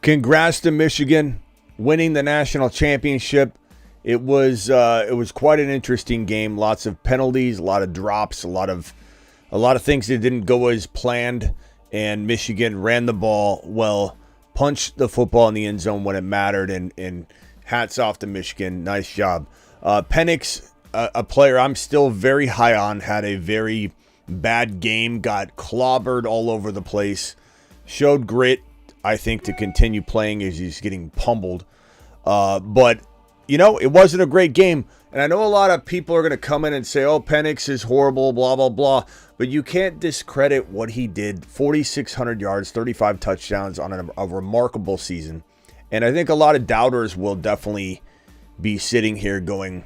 Congrats to Michigan winning the national championship. It was quite an interesting game. Lots of penalties, a lot of drops, a lot of things that didn't go as planned. And Michigan ran the ball well, punched the football in the end zone when it mattered. And hats off to Michigan. Nice job. Penix, a player I'm still very high on, had a very bad game. Got clobbered all over the place. Showed grit, I think, to continue playing as he's getting pummeled. But, it wasn't a great game. And I know a lot of people are going to come in and say, oh, Penix is horrible, blah, blah, blah. But you can't discredit what he did. 4,600 yards, 35 touchdowns on a remarkable season. And I think a lot of doubters will definitely be sitting here going,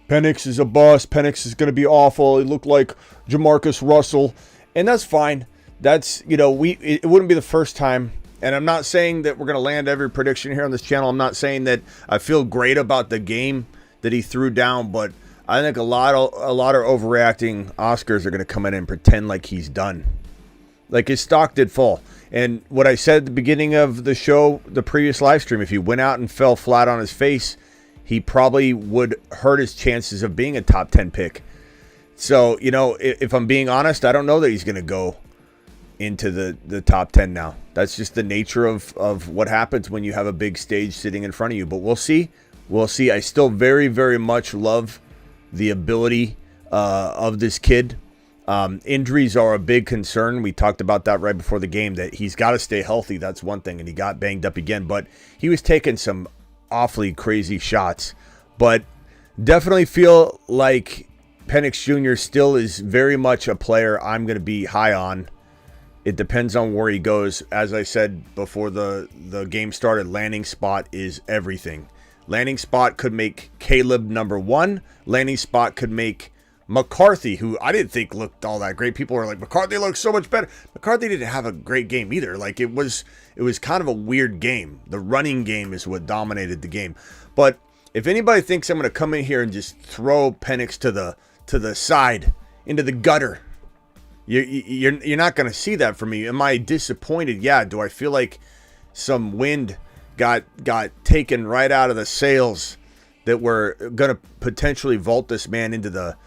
Penix is a bust. Penix is going to be awful. He looked like Jamarcus Russell. And that's fine. That's, it wouldn't be the first time. And I'm not saying that we're going to land every prediction here on this channel. I'm not saying that I feel great about the game that he threw down, but I think a lot of overreacting Oscars are going to come in and pretend like he's done. Like his stock did fall. And what I said at the beginning of the show, the previous live stream, if he went out and fell flat on his face, he probably would hurt his chances of being a top 10 pick. So, if I'm being honest, I don't know that he's going to go into the top 10 now. That's just the nature of what happens when you have a big stage sitting in front of you. But we'll see. We'll see. I still very, very much love the ability of this kid. Injuries are a big concern. We talked about that right before the game, that he's got to stay healthy. That's one thing. And he got banged up again. But he was taking some awfully crazy shots. But definitely feel like Penix Jr. still is very much a player I'm going to be high on. It depends on where he goes. As I said before the game started, landing spot is everything. Landing spot could make Caleb number one. Landing spot could make McCarthy, who I didn't think looked all that great. People were like, McCarthy looks so much better. McCarthy didn't have a great game either. Like it was kind of a weird game. The running game is what dominated the game. But if anybody thinks I'm going to come in here and just throw Penix to the side, into the gutter, You're not going to see that from me. Am I disappointed? Yeah. Do I feel like some wind got taken right out of the sails that were going to potentially vault this man into the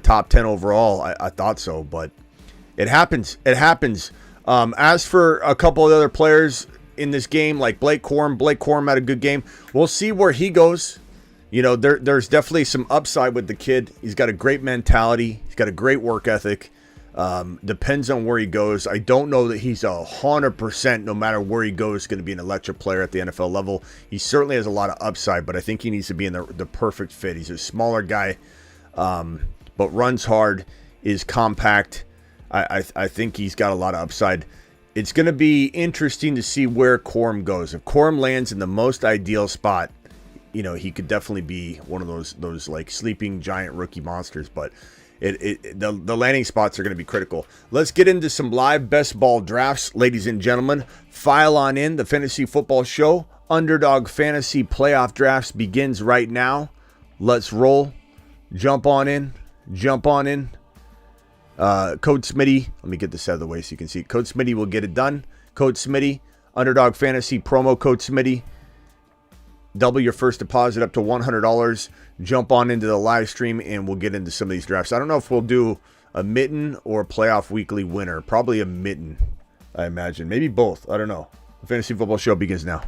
top 10 overall? I thought so, but it happens. It happens. As for a couple of other players in this game, like Blake Corum had a good game. We'll see where he goes. There's definitely some upside with the kid. He's got a great mentality. He's got a great work ethic. Depends on where he goes. I don't know that he's 100%, no matter where he goes, going to be an electric player at the NFL level. He certainly has a lot of upside, but I think he needs to be in the perfect fit. He's a smaller guy, but runs hard, is compact. I think he's got a lot of upside. It's going to be interesting to see where Corum goes. If Corum lands in the most ideal spot, he could definitely be one of those like sleeping giant rookie monsters, but the landing spots are going to be critical. Let's get into some live best ball drafts, ladies and gentlemen. File on in. The Fantasy Football Show Underdog Fantasy Playoff Drafts begins right now. Let's roll. Jump on in. Code Smitty. Let me get this out of the way so you can see. Code Smitty will get it done. Code Smitty. Underdog Fantasy promo code Smitty. Double your first deposit up to $100. Jump on into the live stream and we'll get into some of these drafts. I don't know if we'll do a mitten or a playoff weekly winner. Probably a mitten, I imagine. Maybe both. I don't know. The Fantasy Football Show begins now.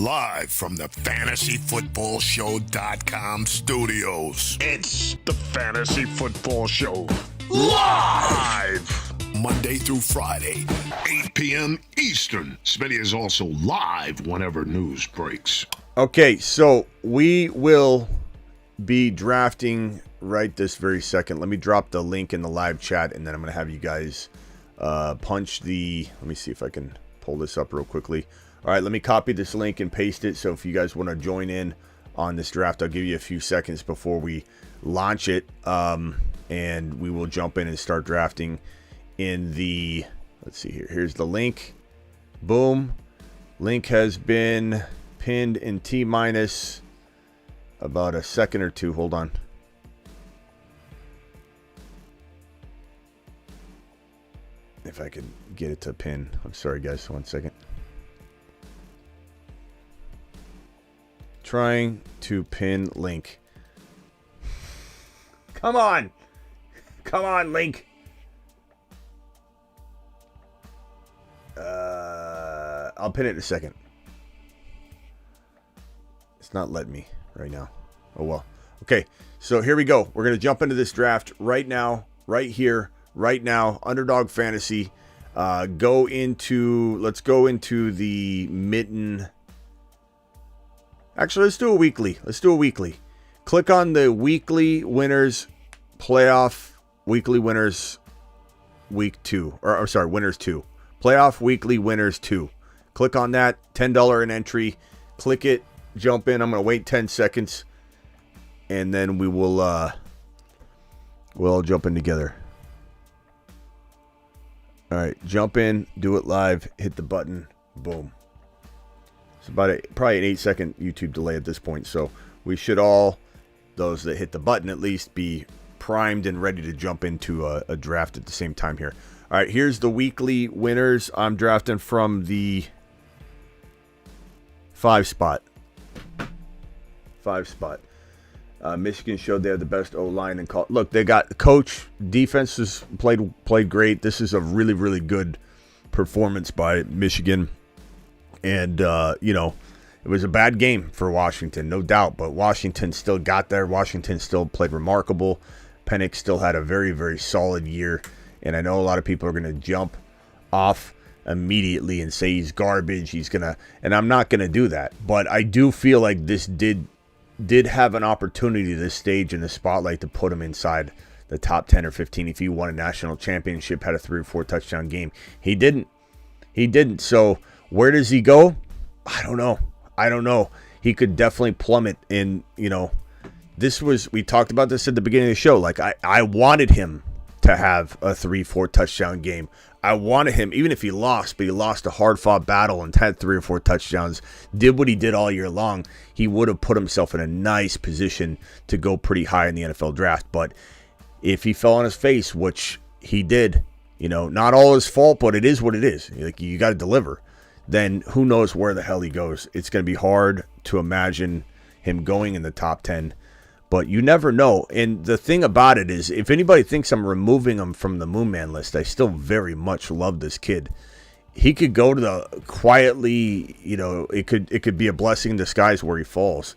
Live from the FantasyFootballShow.com studios. It's the Fantasy Football Show. Live! Monday through Friday, 8 p.m. Eastern. Smitty is also live whenever news breaks. Okay, so we will be drafting right this very second. Let me drop the link in the live chat, and then I'm going to have you guys punch the... Let me see if I can pull this up real quickly. All right, let me copy this link and paste it. So if you guys want to join in on this draft, I'll give you a few seconds before we launch it, and we will jump in and start drafting in the... Let's see here. Here's the link. Boom. Link has been pinned in T-minus about a second or two. Hold on. If I can get it to pin. I'm sorry, guys. 1 second. Trying to pin link. Come on. Come on, link. I'll pin it in a second. It's not letting me right now. Oh, well. Okay, so here we go. We're going to jump into this draft right now, right here, right now. Underdog Fantasy. Let's go into the mitten. Actually, let's do a weekly. Click on the weekly winners playoff, weekly winners week 2. Or sorry, winners 2. Playoff weekly winners 2. Click on that, $10 an entry. Click it, jump in. I'm going to wait 10 seconds. And then we'll all jump in together. All right, jump in, do it live, hit the button, boom. It's about probably an 8-second YouTube delay at this point, so we should all, those that hit the button at least, be primed and ready to jump into a draft at the same time here. All right, here's the weekly winners. I'm drafting from the 5 spot. Michigan showed they have the best O-line and look, they got coach. Defense has played great. This is a really, really good performance by Michigan. And, it was a bad game for Washington, no doubt. But Washington still got there. Washington still played remarkable. Penix still had a very, very solid year. And I know a lot of people are going to jump off immediately and say he's garbage. And I'm not going to do that. But I do feel like this did have an opportunity this stage in the spotlight to put him inside the top 10 or 15 if he won a national championship, had a 3 or 4 touchdown game. He didn't. So where does he go? I don't know. He could definitely plummet. And, we talked about this at the beginning of the show. Like, I wanted him to have a 3-4 touchdown game. I wanted him, even if he lost, but he lost a hard-fought battle and had 3 or 4 touchdowns, did what he did all year long, he would have put himself in a nice position to go pretty high in the NFL draft. But if he fell on his face, which he did, not all his fault, but it is what it is. Like, you got to deliver. Then who knows where the hell he goes. It's going to be hard to imagine him going in the top 10. But you never know. And the thing about it is, if anybody thinks I'm removing him from the Moon Man list, I still very much love this kid. He could go to the quietly, it could be a blessing in disguise where he falls.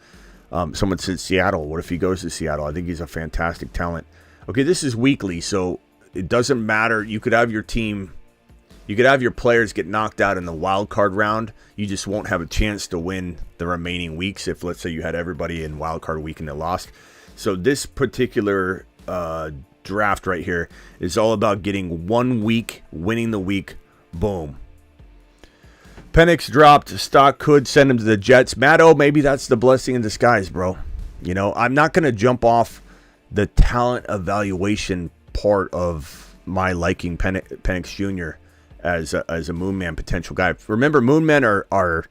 Someone said Seattle. What if he goes to Seattle? I think he's a fantastic talent. Okay, this is weekly, so it doesn't matter. You could have your team, you could have your players get knocked out in the wild card round. You just won't have a chance to win the remaining weeks if, let's say, you had everybody in wild card week and they lost. So this particular draft right here is all about getting 1 week, winning the week, boom. Penix dropped. Stock could send him to the Jets. Matto, maybe that's the blessing in disguise, bro. I'm not going to jump off the talent evaluation part of my liking Penix Jr. as a Moon Man potential guy. Remember, Moon Men are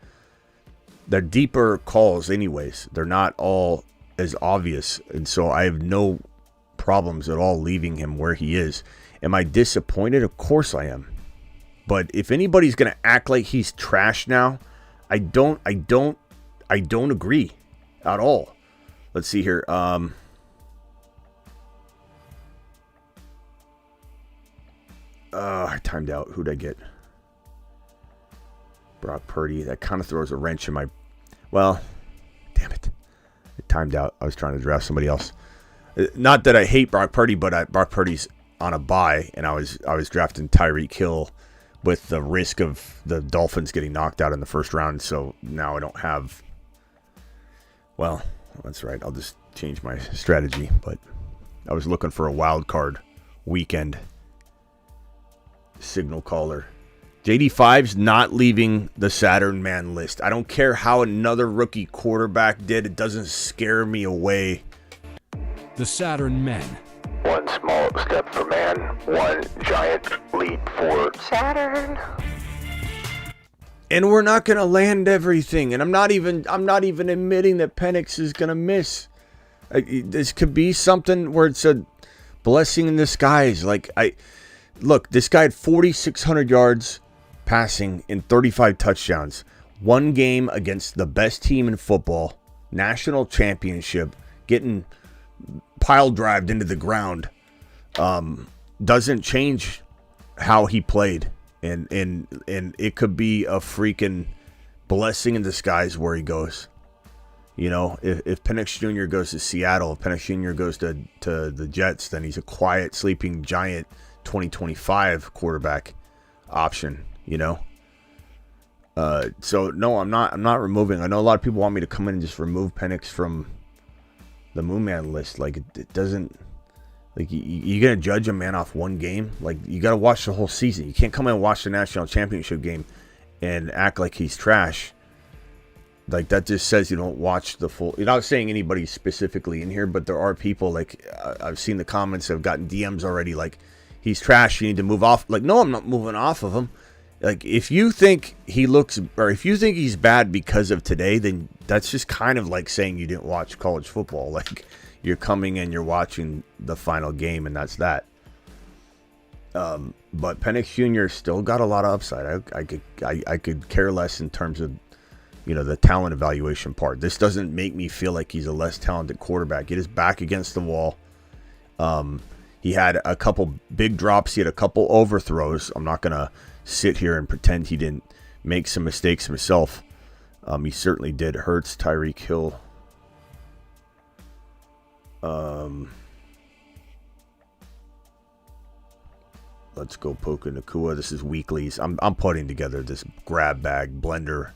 they're deeper calls anyways. They're not all as obvious. And so I have no problems at all leaving him where he is. Am I disappointed? Of course I am. But if anybody's going to act like he's trash now, I don't agree at all. Let's see here. I timed out. Who'd I get? Brock Purdy. That kind of throws a wrench in my... Well, damn it. It timed out. I was trying to draft somebody else. Not that I hate Brock Purdy, but Brock Purdy's on a bye, and I was drafting Tyreek Hill with the risk of the Dolphins getting knocked out in the first round. So now I don't have... Well, that's right. I'll just change my strategy. But I was looking for a wild card weekend signal caller. JD5's not leaving the Saturn Man list. I don't care how another rookie quarterback did. It doesn't scare me away. The Saturn Men. One small step for man, one giant leap for Saturn. And we're not going to land everything. And I'm not even admitting that Penix is going to miss. This could be something where it's a blessing in disguise. Like look, this guy had 4,600 yards passing in 35 touchdowns. One game against the best team in football, national championship, getting pile drived into the ground, doesn't change how he played. And it could be a freaking blessing in disguise where he goes. You know, if Penix Jr. goes to Seattle, if Penix Jr. goes to the Jets, then he's a quiet, sleeping giant 2025 quarterback option, you know? So, no, I'm not removing. I know a lot of people want me to come in and just remove Penix from the Moon Man list. Like, it doesn't... Like, you're going to judge a man off one game? Like, you got to watch the whole season. You can't come in and watch the national championship game and act like he's trash. Like, that just says you don't watch the full... You're not saying anybody specifically in here, but there are people, like, I've seen the comments, I've gotten DMs already, like, he's trash, you need to move off. Like, no, I'm not moving off of him. Like, if you think he looks... Or if you think he's bad because of today, then that's just kind of like saying you didn't watch college football. Like... You're coming and you're watching the final game, and that's that. But Penix Jr. still got a lot of upside. I could care less in terms of, you know, the talent evaluation part. This doesn't make me feel like he's a less talented quarterback. It is back against the wall. He had a couple big drops. He had a couple overthrows. I'm not gonna sit here and pretend he didn't make some mistakes himself. He certainly did. Hurts, Tyreek Hill. Let's go Puka Nacua. This is weeklies. I'm putting together this grab bag blender.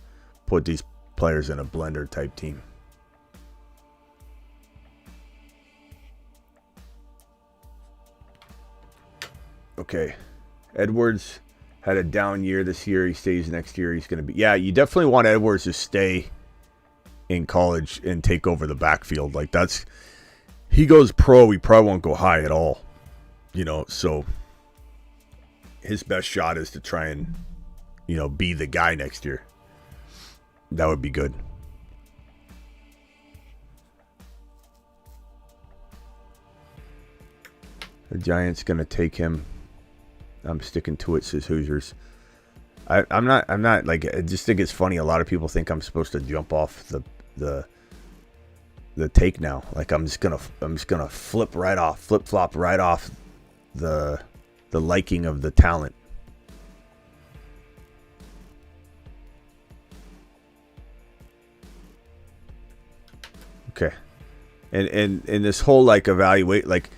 Put these players in a blender type team. Okay. Edwards had a down year this year. He stays next year. He's going to be... Yeah, you definitely want Edwards to stay in college and take over the backfield. Like, that's... He goes pro, he probably won't go high at all. You know, so his best shot is to try and, you know, be the guy next year. That would be good. The Giants going to take him. I'm sticking to it, says Hoosiers. I'm not like, I just think it's funny. A lot of people think I'm supposed to jump off the take now. Like, I'm just gonna flip flop right off the liking of the talent. Okay. And this whole, like, evaluate, like,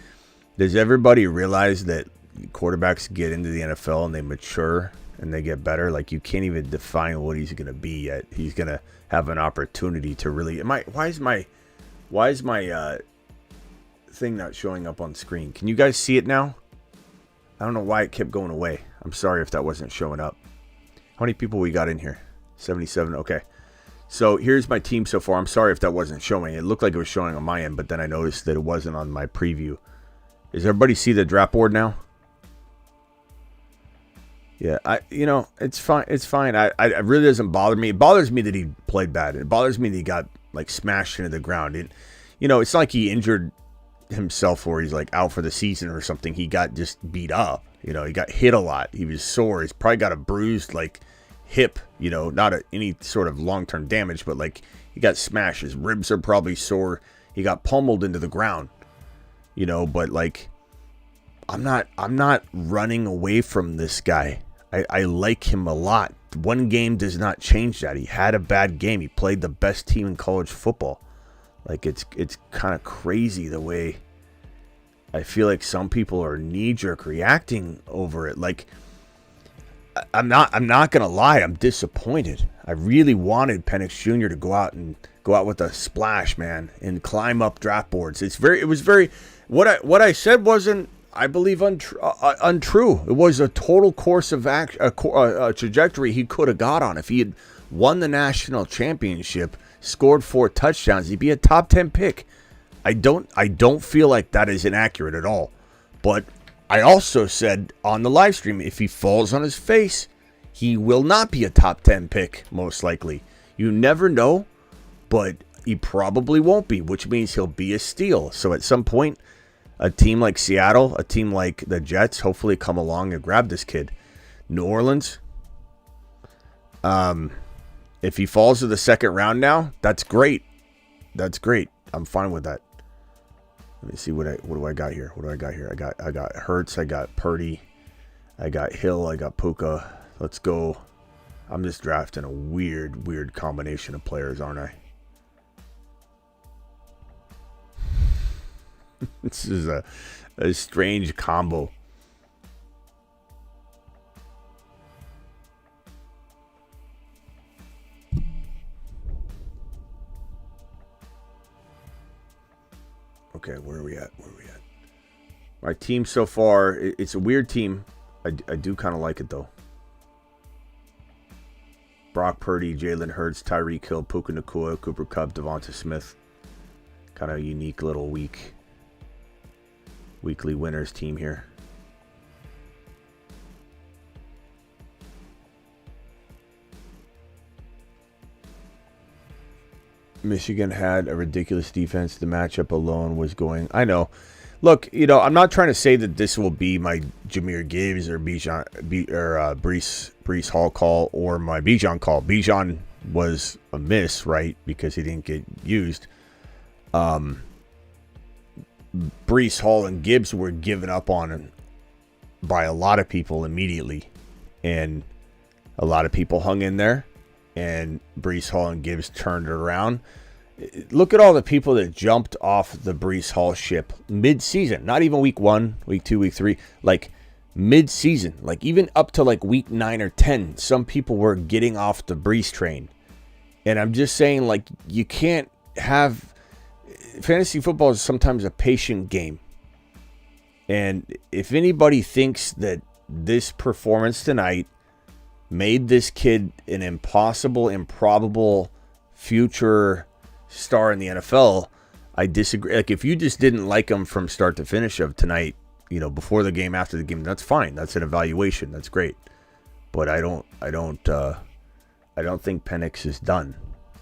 does everybody realize that quarterbacks get into the NFL and they mature and they get better? Like, you can't even define what he's gonna be yet. He's gonna have an opportunity to really... Why is my thing not showing up on screen? Can you guys see it now? I don't know why it kept going away. I'm sorry if that wasn't showing up. How many people we got in here? 77. Okay. So here's my team so far. I'm sorry if that wasn't showing. It looked like it was showing on my end, but then I noticed that it wasn't on my preview. Does everybody see the draft board now? Yeah, it's fine. It's fine. It really doesn't bother me. It bothers me that he played bad. It bothers me that he got, like, smashed into the ground. It's not like he injured himself or he's, like, out for the season or something. He got just beat up. He got hit a lot. He was sore. He's probably got a bruised, like, hip. Not any sort of long-term damage, but, like, he got smashed. His ribs are probably sore. He got pummeled into the ground. But, like, I'm not running away from this guy. I like him a lot. One game does not change that. He had a bad game. He played the best team in college football. Like, it's kind of crazy the way I feel like some people are knee-jerk reacting over it. Like, I'm not gonna lie, I'm disappointed. I really wanted Penix Jr. to go out with a splash, man, and climb up draft boards. It was very what I said wasn't, I believe, untrue. It was a total course of a trajectory he could have got on. If he had won the national championship, scored 4 touchdowns, he'd be a top 10 pick. I don't feel like that is inaccurate at all. But I also said on the live stream, if he falls on his face, he will not be a top 10 pick, most likely. You never know, but he probably won't be, which means he'll be a steal. So at some point, A team like Seattle, a team like the Jets, hopefully come along and grab this kid. New Orleans, if he falls to the second round now, that's great. That's great. I'm fine with that. Let me see what do I got here? What do I got here? I got Hurts, I got Purdy, I got Hill, I got Puka. Let's go. I'm just drafting a weird combination of players, aren't I? This is a strange combo. Okay, where are we at? My team so far, it's a weird team. I do kind of like it, though. Brock Purdy, Jalen Hurts, Tyreek Hill, Puka Nacua, Cooper Kupp, Devonta Smith. Kind of a unique little weekly winners team here. Michigan had a ridiculous defense. The matchup alone was going. I know. Look, I'm not trying to say that this will be my Jahmyr Gibbs or Breece Hall call or my Bijan call. Bijan was a miss, right? Because he didn't get used. Breece Hall and Gibbs were given up on by a lot of people immediately. And a lot of people hung in there. And Breece Hall and Gibbs turned it around. Look at all the people that jumped off the Breece Hall ship mid-season. Not even week 1, week 2, week 3. Like mid-season. Like even up to like week 9 or 10. Some people were getting off the Breece train. And I'm just saying, like, you can't have... Fantasy football is sometimes a patient game. And if anybody thinks that this performance tonight made this kid an improbable future star in the NFL, I disagree. Like, if you just didn't like him from start to finish of tonight, before the game, after the game, that's fine. That's an evaluation. That's great. But I don't think Penix is done.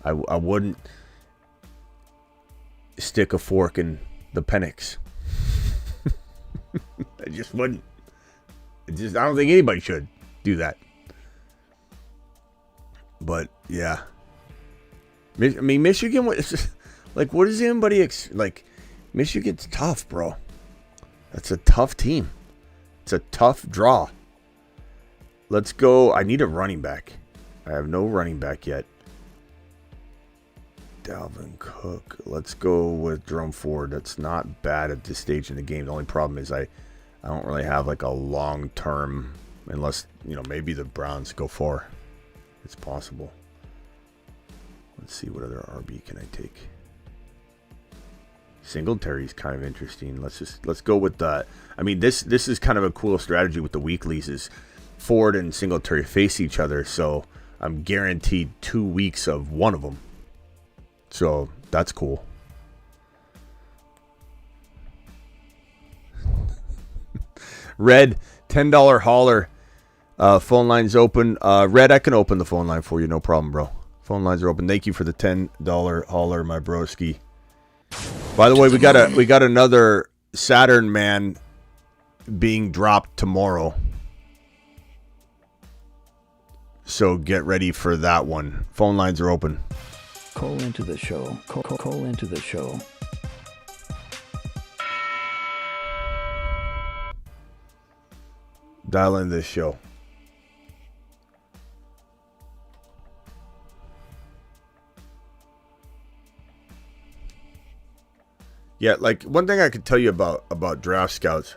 I wouldn't stick a fork in the Penix. I just wouldn't. I don't think anybody should do that. But yeah, I mean, Michigan was like, what is anybody Michigan's tough, bro. That's a tough team. It's a tough draw. Let's go. I need a running back. I have no running back yet. Dalvin Cook. Let's go with Jerome Ford. That's not bad at this stage in the game. The only problem is I don't really have like a long term, unless maybe the Browns go far. It's possible. Let's see, what other RB can I take? Singletary's kind of interesting. Let's go with the. I mean, this is kind of a cool strategy with the weeklies. Is Ford and Singletary face each other, so I'm guaranteed 2 weeks of one of them. So that's cool. Red, $10 hauler. Phone line's open. Red, I can open the phone line for you. No problem, bro. Phone lines are open. Thank you for the $10 hauler, my broski. By the way, we got another Saturn man being dropped tomorrow. So get ready for that one. Phone lines are open. Call into the show. Call into the show. Dial in this show. Yeah, like one thing I could tell you about draft scouts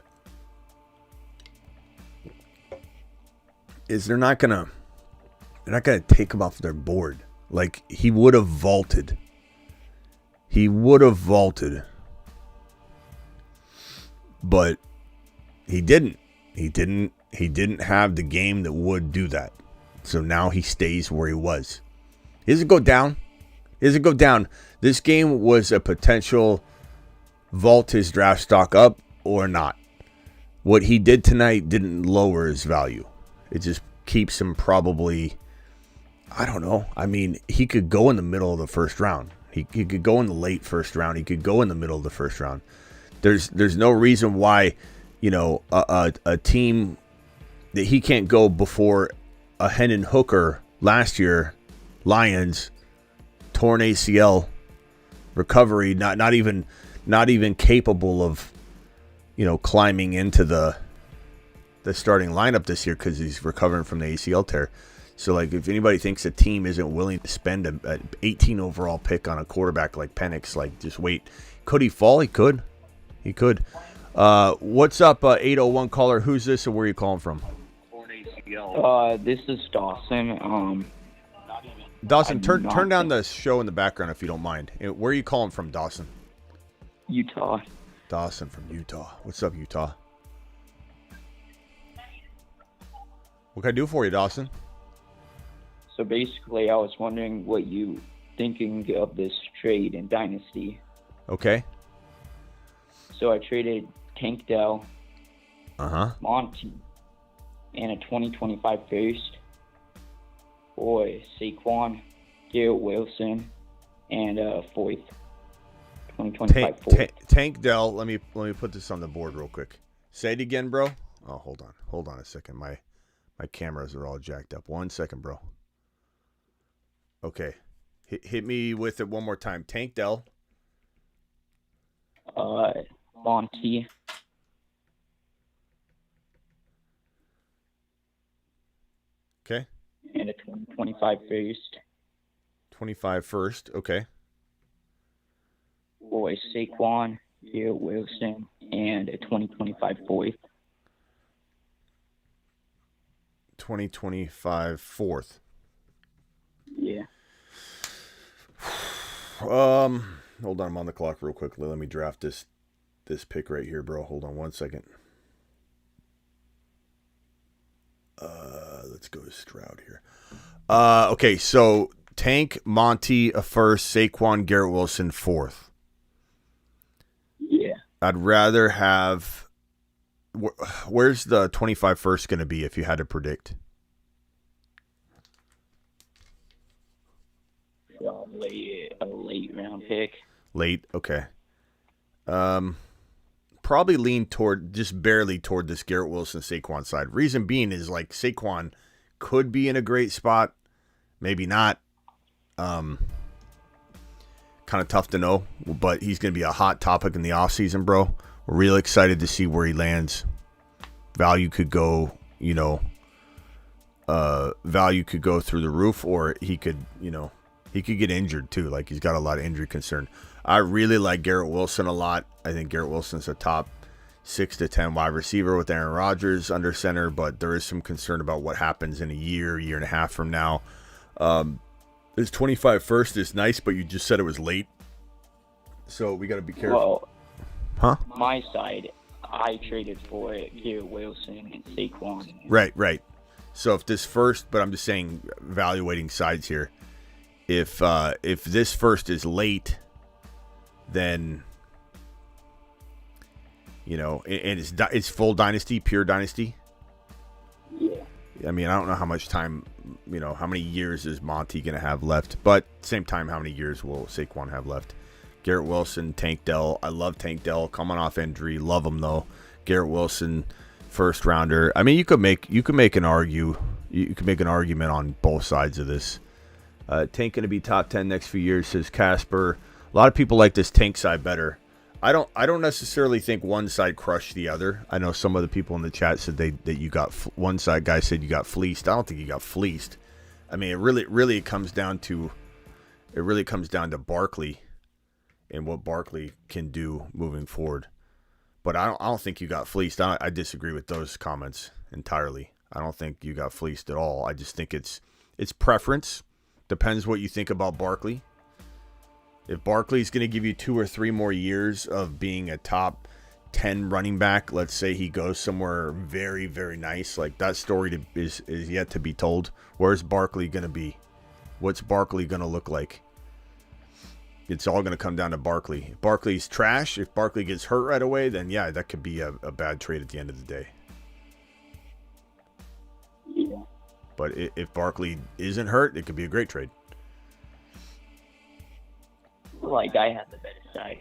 is they're not gonna take him off their board. Like, he would have vaulted. But he didn't. He didn't have the game that would do that. So now he stays where he was. He doesn't go down. This game was a potential vault his draft stock up or not. What he did tonight didn't lower his value. It just keeps him probably, I don't know. I mean, he could go in the middle of the first round. He could go in the late first round. He could go in the middle of the first round. There's no reason why, a team that he can't go before a Hendon Hooker last year, Lions, torn ACL, recovery, not even capable of, climbing into the starting lineup this year because he's recovering from the ACL tear. So, like, if anybody thinks a team isn't willing to spend an 18 overall pick on a quarterback like Penix, like, just wait. Could he fall? He could. He could. What's up, 801 caller? Who's this and where are you calling from? This is Dawson. Dawson, turn down the show in the background if you don't mind. Where are you calling from, Dawson? Utah. Dawson from Utah. What's up, Utah? What can I do for you, Dawson? So basically, I was wondering what you thinking of this trade in Dynasty. Okay. So I traded Tank Dell, Monty, and a 2025 first for Saquon, Garrett Wilson, and a fourth. 2025 fourth. Tank Dell. Let me put this on the board real quick. Say it again, bro. Oh, hold on a second. My cameras are all jacked up. 1 second, bro. Okay. Hit me with it one more time. Tank Dell. Monty. Okay. And a 2025 first. 25 first. Okay. For Saquon, Garrett Wilson, and a 2025 fourth. 2025 fourth. Yeah. Hold on, I'm on the clock real quickly. Let me draft this pick right here, bro. Hold on 1 second. Let's go to Stroud here. Okay, so Tank, Monty, a first, Saquon, Garrett Wilson, fourth. Yeah. I'd rather have. Where's the 25 first going to be if you had to predict? A late round pick. Late, okay. Probably lean toward, just barely toward this Garrett Wilson Saquon side. Reason being is like Saquon could be in a great spot, maybe not. Kind of tough to know, but he's going to be a hot topic in the offseason, bro. We're really excited to see where he lands. Value could go, value could go through the roof, or he could, he could get injured too. Like, he's got a lot of injury concern. I really like Garrett Wilson a lot. I think Garrett Wilson's a top 6 to 10 wide receiver with Aaron Rodgers under center, but there is some concern about what happens in a year and a half from now. This 25 first is nice, but you just said it was late. So we got to be careful. Well, my side, I traded for Garrett Wilson and Saquon. Right. So if this first, but I'm just saying, evaluating sides here. If this first is late, then, and it's full dynasty, pure dynasty. Yeah. I mean, I don't know how much time, how many years is Monty going to have left, but same time, how many years will Saquon have left? Garrett Wilson, Tank Dell. I love Tank Dell coming off injury. Love him though. Garrett Wilson, first rounder. I mean, you could make an argument on both sides of this. Tank going to be top 10 next few years, says Casper. A lot of people like this Tank side better. I don't necessarily think one side crushed the other. I know some of the people in the chat said that you got one side guy said you got fleeced. I don't think you got fleeced. I mean, it really comes down to Barkley and what Barkley can do moving forward. But I don't think you got fleeced. I disagree with those comments entirely. I don't think you got fleeced at all. I just think it's preference. Depends what you think about Barkley. If Barkley's going to give you 2 or 3 more years of being a top 10 running back, let's say he goes somewhere very, very nice, like that story is yet to be told. Where's Barkley going to be? What's Barkley going to look like? It's all going to come down to Barkley. If Barkley's trash, if Barkley gets hurt right away, then yeah, that could be a bad trade at the end of the day. Yeah. But if Barkley isn't hurt, it could be a great trade. Like, I had the better side.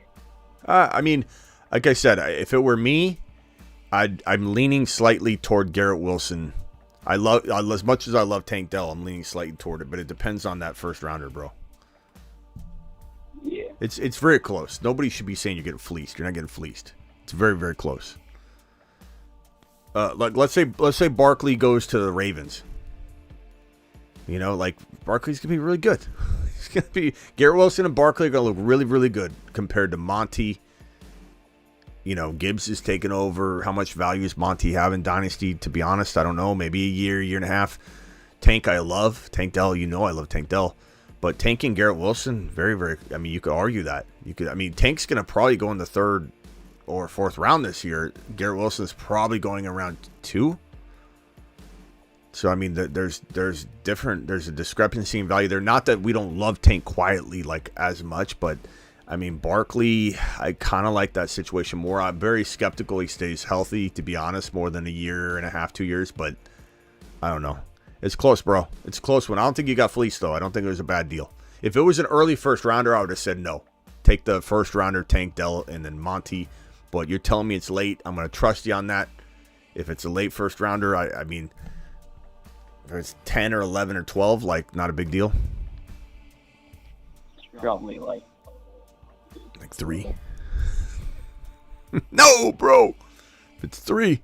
I mean, like I said, if it were me, I'm leaning slightly toward Garrett Wilson. As much as I love Tank Dell, I'm leaning slightly toward it, but it depends on that first rounder, bro. Yeah. It's very close. Nobody should be saying you're getting fleeced. You're not getting fleeced. It's very, very close. Like let's say Barkley goes to the Ravens. You know, like Barkley's gonna be really good. He's gonna be Garrett Wilson and Barkley are gonna look really, really good compared to Monty. You know, Gibbs is taking over. How much value does Monty have in Dynasty? To be honest, I don't know. Maybe a year and a half. Tank, I love. Tank Dell, you know I love Tank Dell. But Tank and Garrett Wilson, very, very, I mean, you could argue that. Tank's going to probably go in the third or fourth round this year. Garrett Wilson's probably going around 2. So, I mean, there's a discrepancy in value there. Not that we don't love Tank quietly, like, as much, but, I mean, Barkley, I kind of like that situation more. I'm very skeptical he stays healthy, to be honest, more than a year and a half, 2 years, but I don't know. It's close, bro. It's a close one. I don't think you got fleeced, though. I don't think it was a bad deal. If it was an early first rounder, I would have said no. Take the first rounder, Tank Dell, and then Monty. But you're telling me it's late. I'm going to trust you on that. If it's a late first rounder, I mean, if it's 10 or 11 or 12, like, not a big deal. Probably like 3. No, bro. If it's 3.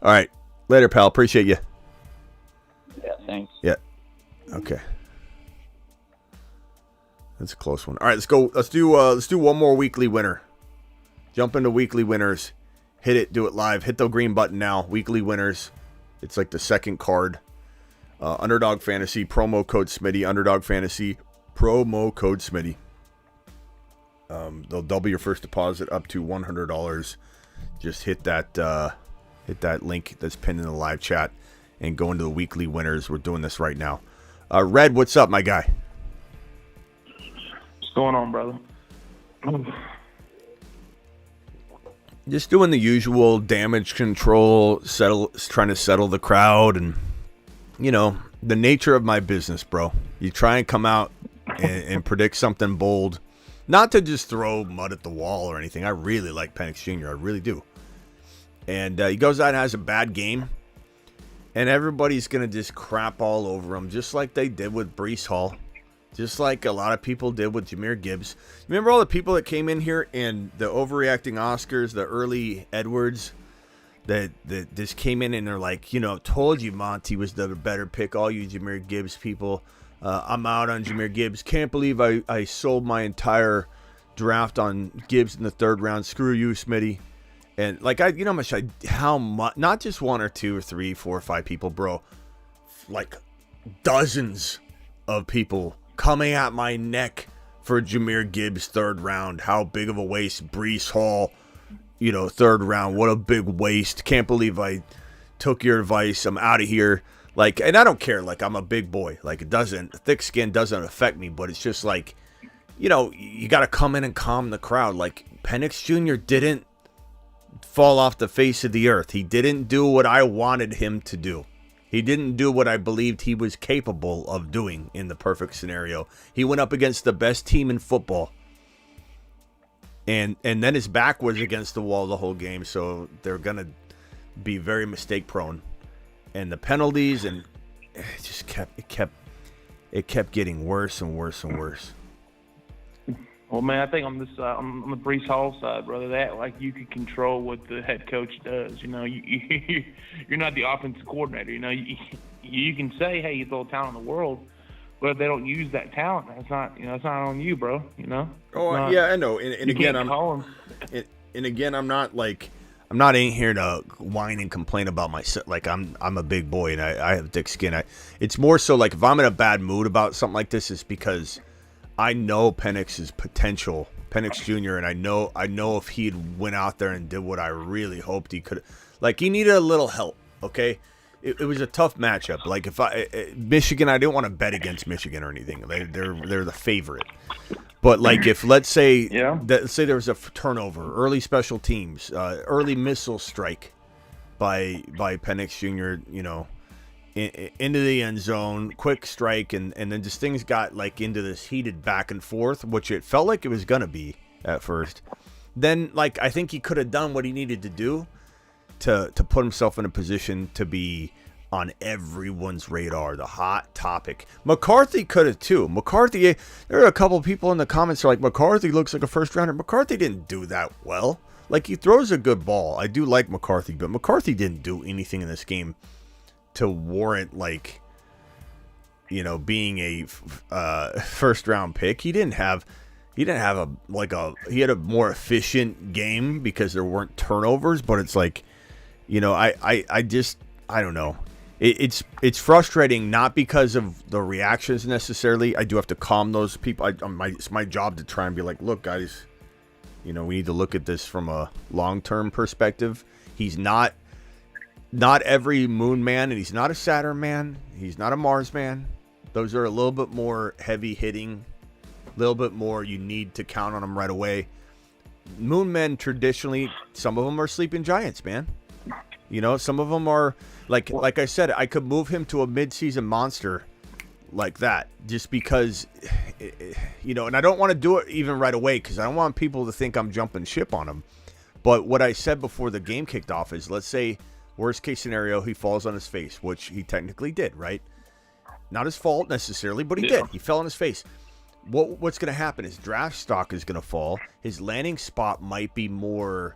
All right. Later, pal. Appreciate you. Yeah, thanks. Yeah. Okay. That's a close one. All right, let's go. Let's do one more weekly winner. Jump into weekly winners. Hit it. Do it live. Hit the green button now. Weekly winners. It's like the second card. Underdog Fantasy promo code Smitty. Underdog Fantasy promo code Smitty. They'll double your first deposit up to $100. Just hit that link that's pinned in the live chat and go into the weekly winners. We're doing this right now. Red, what's up, my guy? What's going on, brother? Just doing the usual damage control, trying to settle the crowd, and, you know, the nature of my business, bro. You try and come out and predict something bold. Not to just throw mud at the wall or anything. I really like Penix Jr. I really do. And he goes out and has a bad game. And everybody's going to just crap all over him, just like they did with Breece Hall. Just like a lot of people did with Jahmyr Gibbs. Remember all the people that came in here and the overreacting Oscars, the early Edwards, that just came in and they're like, you know, told you Monty was the better pick, all you Jahmyr Gibbs people. I'm out on Jahmyr Gibbs. Can't believe I sold my entire draft on Gibbs in the third round. Screw you, Smitty. And like how much, not just 1 or 2 or 3, 4 or 5 people, bro. Like dozens of people coming at my neck for Jahmyr Gibbs third round. How big of a waste. Breece Hall, you know, third round. What a big waste. Can't believe I took your advice. I'm out of here. Like, and I don't care. Like, I'm a big boy. Like, thick skin doesn't affect me, but it's just like, you know, you got to come in and calm the crowd. Like, Penix Jr. didn't fall off the face of the earth. He didn't do what I wanted him to do. He didn't do what I believed he was capable of doing in the perfect scenario. He went up against the best team in football. And then his back was against the wall the whole game, so they're going to be very mistake prone. And the penalties, and it just kept getting worse and worse and worse. Well, man, I think on this on the Breece Hall side, brother, that like you can control what the head coach does. You know, you're not the offensive coordinator. You know, you can say, hey, he's all the talent in the world, but if they don't use that talent, it's not on you, bro. You know. Oh yeah, I know. And again, I'm not in here to whine and complain about myself. Like I'm a big boy and I have thick skin. It's more so like if I'm in a bad mood about something like this, it's because I know Penix's potential, Penix Jr., and I know if he went out there and did what I really hoped he could. Like he needed a little help. Okay, it was a tough matchup. Like if Michigan, I didn't want to bet against Michigan or anything. They're the favorite. But like if let's say there was a turnover, early special teams, early missile strike by Penix Jr., you know, into the end zone, quick strike, and then just things got like into this heated back and forth, which it felt like it was gonna be at first. then like I think he could have done what he needed to do to put himself in a position to be on everyone's radar, the hot topic. McCarthy could have too. McCarthy, there are a couple of people in the comments who are like, McCarthy looks like a first rounder. McCarthy didn't do that well. Like, he throws a good ball. I do like McCarthy, but McCarthy didn't do anything in this game to warrant, like, you know, being a first round pick. He had a more efficient game because there weren't turnovers, but it's like, you know, I don't know. It's frustrating, not because of the reactions necessarily. I do have to calm those people. It's my job to try and be like, look, guys, you know, we need to look at this from a long-term perspective. He's not every moon man, and he's not a Saturn man. He's not a Mars man. Those are a little bit more heavy hitting, a little bit more you need to count on them right away. Moon men, traditionally, some of them are sleeping giants, man. You know, some of them are, like I said, I could move him to a midseason monster like that just because, you know, and I don't want to do it even right away because I don't want people to think I'm jumping ship on him. But what I said before the game kicked off is, let's say, worst case scenario, he falls on his face, which he technically did, right? Not his fault necessarily, but he did. He fell on his face. What's going to happen? His draft stock is going to fall. His landing spot might be more,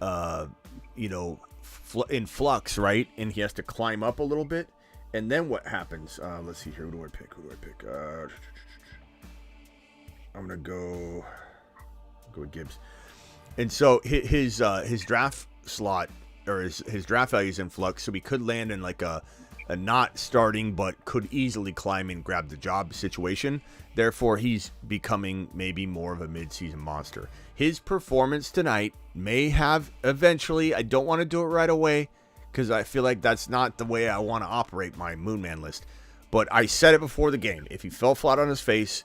you know, in flux, right? And he has to climb up a little bit. And then what happens? Let's see here. Who do I pick? I'm going to go with Gibbs. And so his draft slot, or his draft value is in flux, so he could land in like a not starting but could easily climb and grab the job situation. Therefore, he's becoming maybe more of a midseason monster. His performance tonight may have eventually, I don't want to do it right away because I feel like that's not the way I want to operate my Moonman list. But I said it before the game. If he fell flat on his face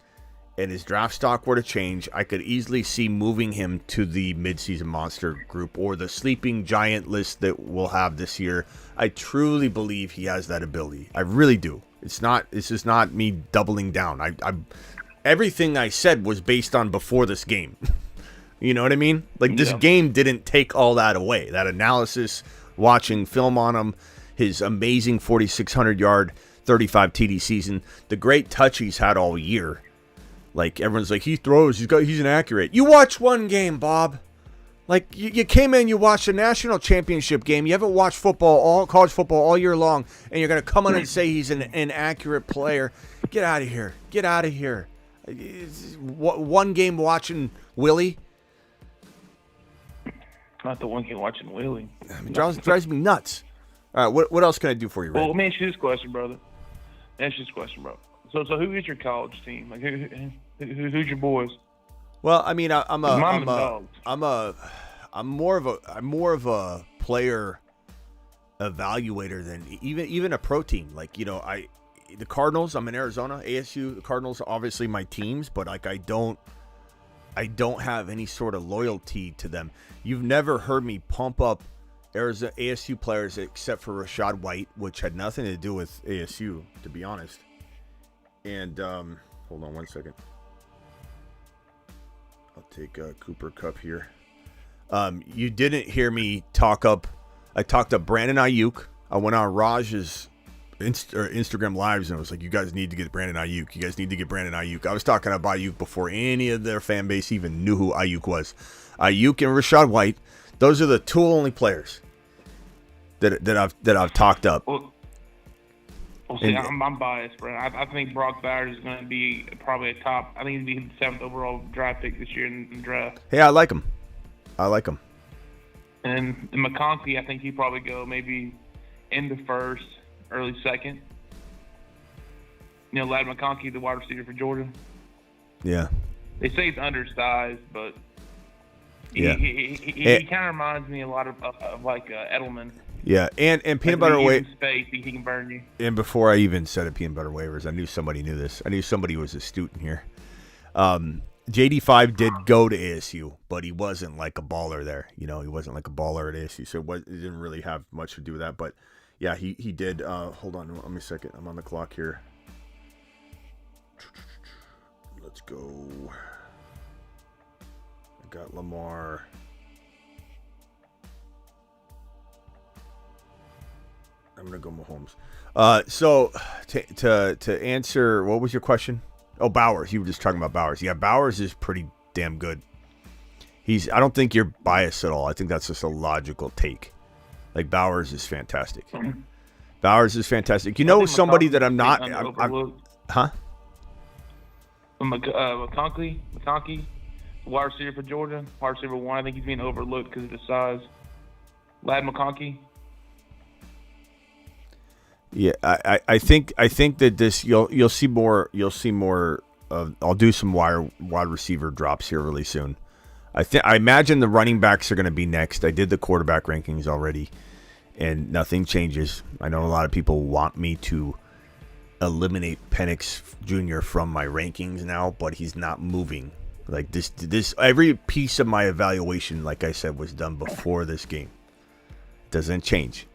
and his draft stock were to change, I could easily see moving him to the midseason monster group or the sleeping giant list that we'll have this year. I truly believe he has that ability. I really do. This is not me doubling down. I everything I said was based on before this game. You know what I mean? Like, this game didn't take all that away. That analysis, watching film on him, his amazing 4,600 yard, 35 TD season, the great touch he's had all year. Like, everyone's like, he throws, he's inaccurate. You watch one game, Bob. Like, you came in, you watched a national championship game. You haven't watched college football all year long, and you're going to come on and say he's an inaccurate player. Get out of here. Get out of here. One game watching Willie. Not the one game watching Willie. I mean, drives me nuts. All right, what else can I do for you, Ray? Well, let me ask you this question, brother. So who is your college team? Like, who's your boys? Well, I mean, I'm more of a player evaluator than even a pro team. Like, you know, the Cardinals, I'm in Arizona, ASU. The Cardinals are obviously my teams, but like I don't have any sort of loyalty to them. You've never heard me pump up Arizona ASU players except for Rashad White, which had nothing to do with ASU, to be honest. And hold on one second. I'll take a Cooper Cup here. You didn't hear me talk up. I talked up Brandon Ayuk. I went on Raj's Instagram lives and I was like, you guys need to get Brandon Ayuk. You guys need to get Brandon Ayuk. I was talking about Ayuk before any of their fan base even knew who Ayuk was. Ayuk and Rashad White, those are the two only players that I've talked up. Well, see, I'm biased, bro. I think Brock Bowers is going to be probably a top. I think he'll be the 7th overall draft pick this year in the draft. Hey, I like him. And McConkey, I think he'd probably go maybe in the first, early second. You know, Lad McConkey, the wide receiver for Georgia. Yeah. They say he's undersized, but he kind of reminds me a lot of like Edelman. Yeah, and peanut butter waivers. Space, he can burn you. And before I even said it, peanut butter waivers, I knew somebody knew this. I knew somebody was astute in here. JD5 did go to ASU, but he wasn't like a baller there. You know, he wasn't like a baller at ASU, so it didn't really have much to do with that. But yeah, he did. Hold on, let me a second. I'm on the clock here. Let's go. I got Lamar. I'm gonna go Mahomes. So to answer, what was your question? Oh, Bowers. You were just talking about Bowers. Yeah, Bowers is pretty damn good. I don't think you're biased at all. I think that's just a logical take. Like, Bowers is fantastic. Bowers is fantastic. You know, somebody that I'm not. Huh? McConkey, wide receiver for Georgia, wide receiver 1. I think he's being overlooked because of his size. Lad McConkey. Yeah, I think that this you'll see more. You'll see more. I'll do some wide receiver drops here really soon. I imagine the running backs are going to be next. I did the quarterback rankings already, and nothing changes. I know a lot of people want me to eliminate Penix Jr. from my rankings now, but he's not moving. Like this every piece of my evaluation, like I said, was done before this game. Doesn't change.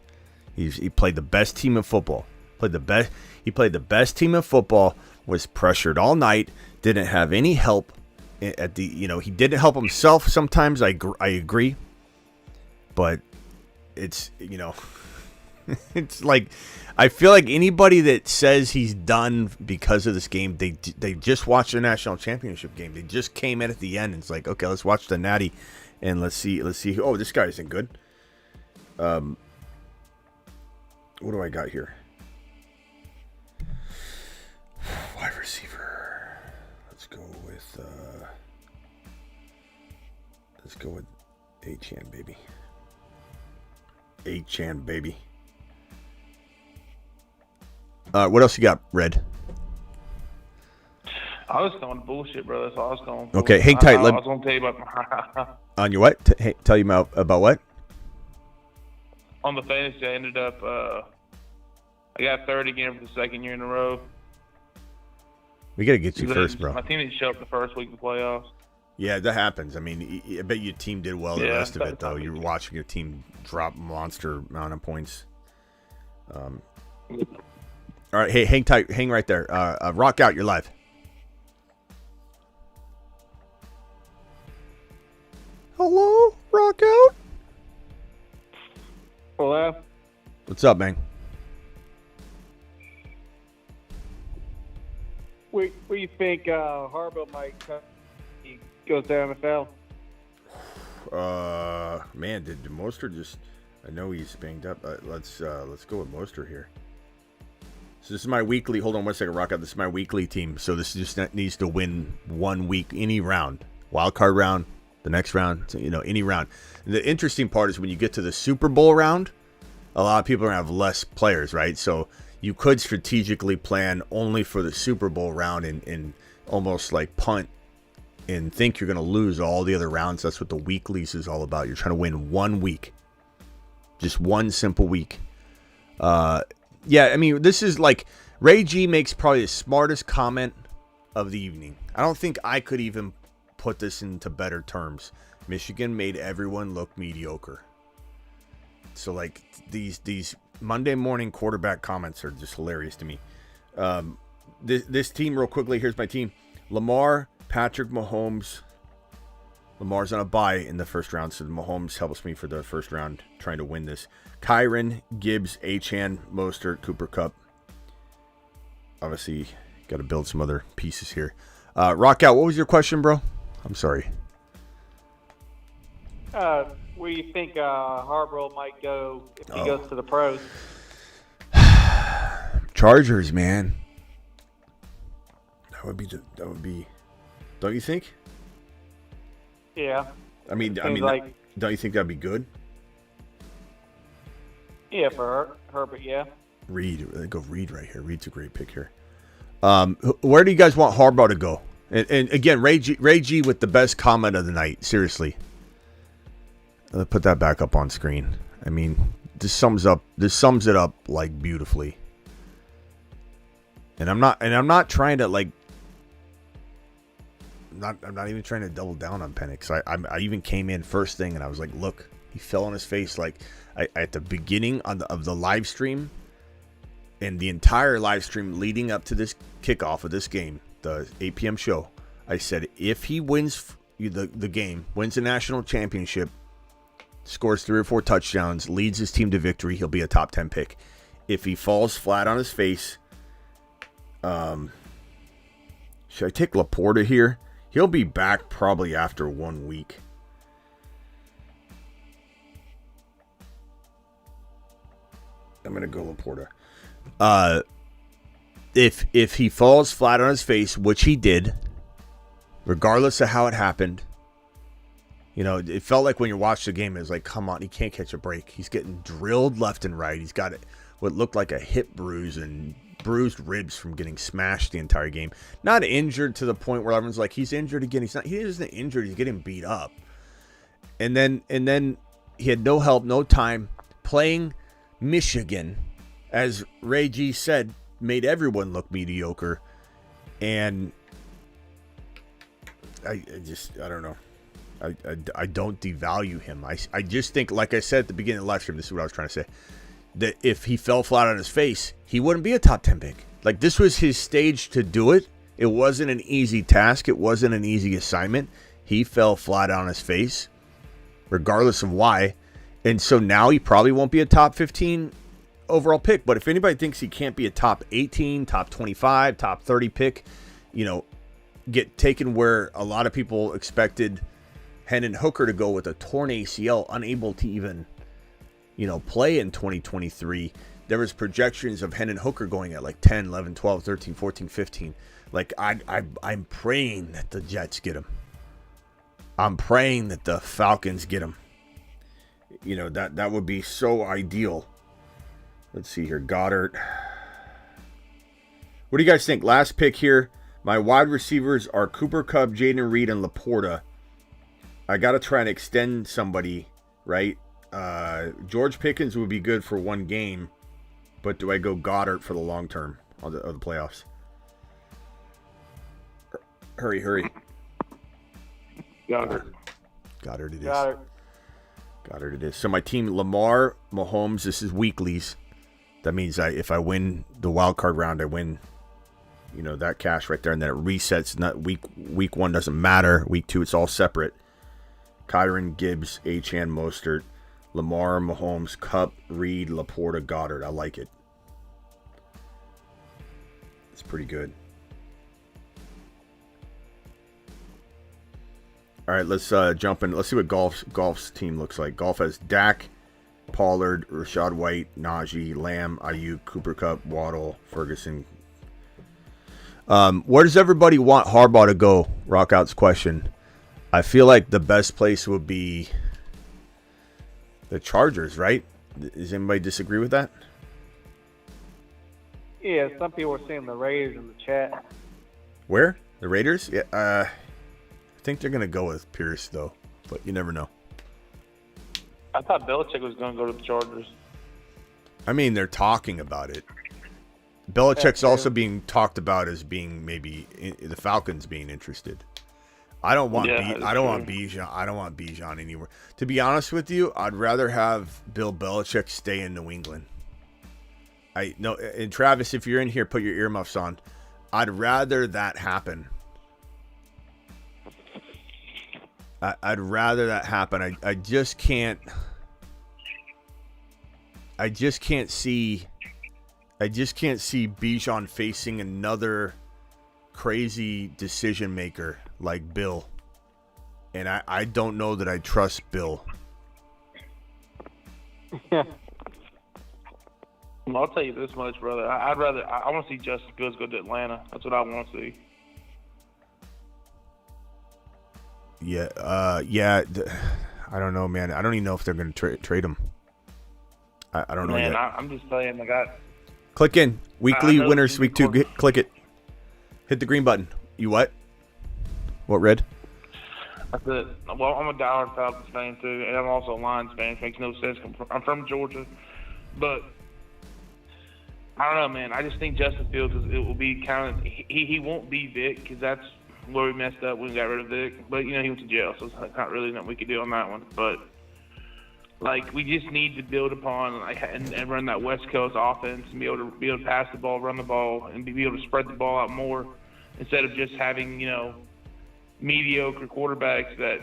He played the best team in football. He played the best team in football. Was pressured all night. Didn't have any help at the. He didn't help himself sometimes. I agree. But it's it's like I feel like anybody that says he's done because of this game, they just watched the national championship game. They just came in at the end. And it's like, okay, let's watch the Natty, and let's see. Oh, this guy isn't good. What do I got here? Wide receiver. Let's go with A-Chan, baby. A-Chan, baby. What else you got, Red? I was going bullshit, brother. So I was going. Okay, hang tight. I was going to tell you about on your what? Tell you about what? On the fantasy, I ended up. I got third again for the second year in a row. We got to get you first, bro. My team didn't show up the first week of the playoffs. Yeah, that happens. I mean, I bet your team did well the rest of it, though. You're watching your team drop monster amount of points. All right, hey, hang tight. Hang right there. Rock out. You're live. Hello? Rock out? Hello? What's up, man? Where do you think Harbaugh might go to the NFL? Man, did Mostert just? I know he's banged up. Let's go with Mostert here. So this is my weekly. Hold on one second, Rock out. This is my weekly team. So this just needs to win 1 week, any round, wild card round, the next round, any round. And the interesting part is when you get to the Super Bowl round, a lot of people are gonna have less players, right? So you could strategically plan only for the Super Bowl round and almost like punt and think you're going to lose all the other rounds. That's what the weeklies is all about. You're trying to win 1 week. Just one simple week. Yeah, I mean, this is like Ray G makes probably the smartest comment of the evening. I don't think I could even put this into better terms. Michigan made everyone look mediocre. So like these Monday morning quarterback comments are just hilarious to me. This team, real quickly, here's my team. Lamar, Patrick Mahomes. Lamar's on a bye in the first round, so Mahomes helps me for the first round trying to win this. Kyron, Gibbs, Achane, Mostert, Cooper Kupp. Obviously, got to build some other pieces here. Rock out, what was your question, bro? I'm sorry. Where do you think Harbaugh might go if he goes to the pros? Chargers, man. That would be. Don't you think? Yeah. I mean, don't you think that'd be good? Yeah, for Herbert, yeah. Reed, go Reed right here. Reed's a great pick here. Where do you guys want Harbaugh to go? And again, Ray G with the best comment of the night. Seriously. Let's put that back up on screen. I mean, this sums it up like beautifully. And I'm not trying to like. I'm not even trying to double down on Penix. I even came in first thing and I was like, look, he fell on his face like at the beginning of the live stream, and the entire live stream leading up to this kickoff of this game, the 8 p.m. show. I said if he wins the game, wins the national championship, scores 3 or 4 touchdowns, leads his team to victory, he'll be a top 10 pick. If he falls flat on his face, should I take Laporta here? He'll be back probably after 1 week. I'm going to go Laporta. If he falls flat on his face, which he did, regardless of how it happened, it felt like when you watched the game, it was like, come on, he can't catch a break. He's getting drilled left and right. He's got what looked like a hip bruise and bruised ribs from getting smashed the entire game. Not injured to the point where everyone's like, he's injured again. He's not. He isn't injured. He's getting beat up. And then he had no help, no time. Playing Michigan, as Ray G said, made everyone look mediocre. And I don't know. I don't devalue him. I just think, like I said at the beginning of the live stream, this is what I was trying to say, that if he fell flat on his face, he wouldn't be a top 10 pick. Like, this was his stage to do it. It wasn't an easy task. It wasn't an easy assignment. He fell flat on his face, regardless of why. And so now he probably won't be a top 15 overall pick. But if anybody thinks he can't be a top 18, top 25, top 30 pick, get taken where a lot of people expected Hendon Hooker to go with a torn ACL, unable to even, play in 2023. There was projections of Hendon Hooker going at like 10, 11, 12, 13, 14, 15. Like, I'm praying that the Jets get him. I'm praying that the Falcons get him. That would be so ideal. Let's see here. Goddard. What do you guys think? Last pick here. My wide receivers are Cooper Kupp, Jaden Reed, and Laporta. I got to try and extend somebody, right? George Pickens would be good for 1 game, but do I go Goddard for the long term of the playoffs? Hurry. Goddard it is. Goddard it is. So my team, Lamar, Mahomes, this is weeklies. That means if I win the wild card round, I win, that cash right there, and then it resets. Not week 1 doesn't matter. Week 2, it's all separate. Kyron, Gibbs, Achane, Mostert, Lamar, Mahomes, Kupp, Reed, Laporta, Goddard. I like it. It's pretty good. All right, let's jump in. Let's see what Golf's team looks like. Golf has Dak, Pollard, Rashad White, Najee, Lamb, Ayuk, Cooper Kupp, Waddle, Ferguson. Where does everybody want Harbaugh to go? Rockout's question. I feel like the best place would be the Chargers, right? Does anybody disagree with that? Yeah, some people are saying the Raiders in the chat. Where? The Raiders? Yeah. I think they're going to go with Pierce, though. But you never know. I thought Belichick was going to go to the Chargers. I mean, they're talking about it. Belichick's also being talked about as being maybe the Falcons being interested. I don't want Bijan. I don't want Bijan anywhere. To be honest with you, I'd rather have Bill Belichick stay in New England. And Travis, if you're in here, put your earmuffs on. I'd rather that happen. I'd rather that happen. I just can't. I just can't see Bijan facing another crazy decision maker like Bill. And I don't know that I trust Bill. Well, I'll tell you this much, brother. I want to see Justin Fields go to Atlanta. That's what I want to see. Yeah. I don't know, man. I don't even know if they're going to trade him. I don't know yet. I'm just saying, click in. Weekly winners, week 2. Click it. Hit the green button. You what? What, Red? That's it. Well, I'm a diehard Falcons fan, too, and I'm also a Lions fan. It makes no sense. I'm from Georgia. But I don't know, man. I just think Justin Fields, it will be kind of – he won't be Vic because that's where we messed up when we got rid of Vic. But, he went to jail, so it's not really nothing we could do on that one. But – we just need to build upon and run that West Coast offense and be able to pass the ball, run the ball, and be able to spread the ball out more instead of just having mediocre quarterbacks that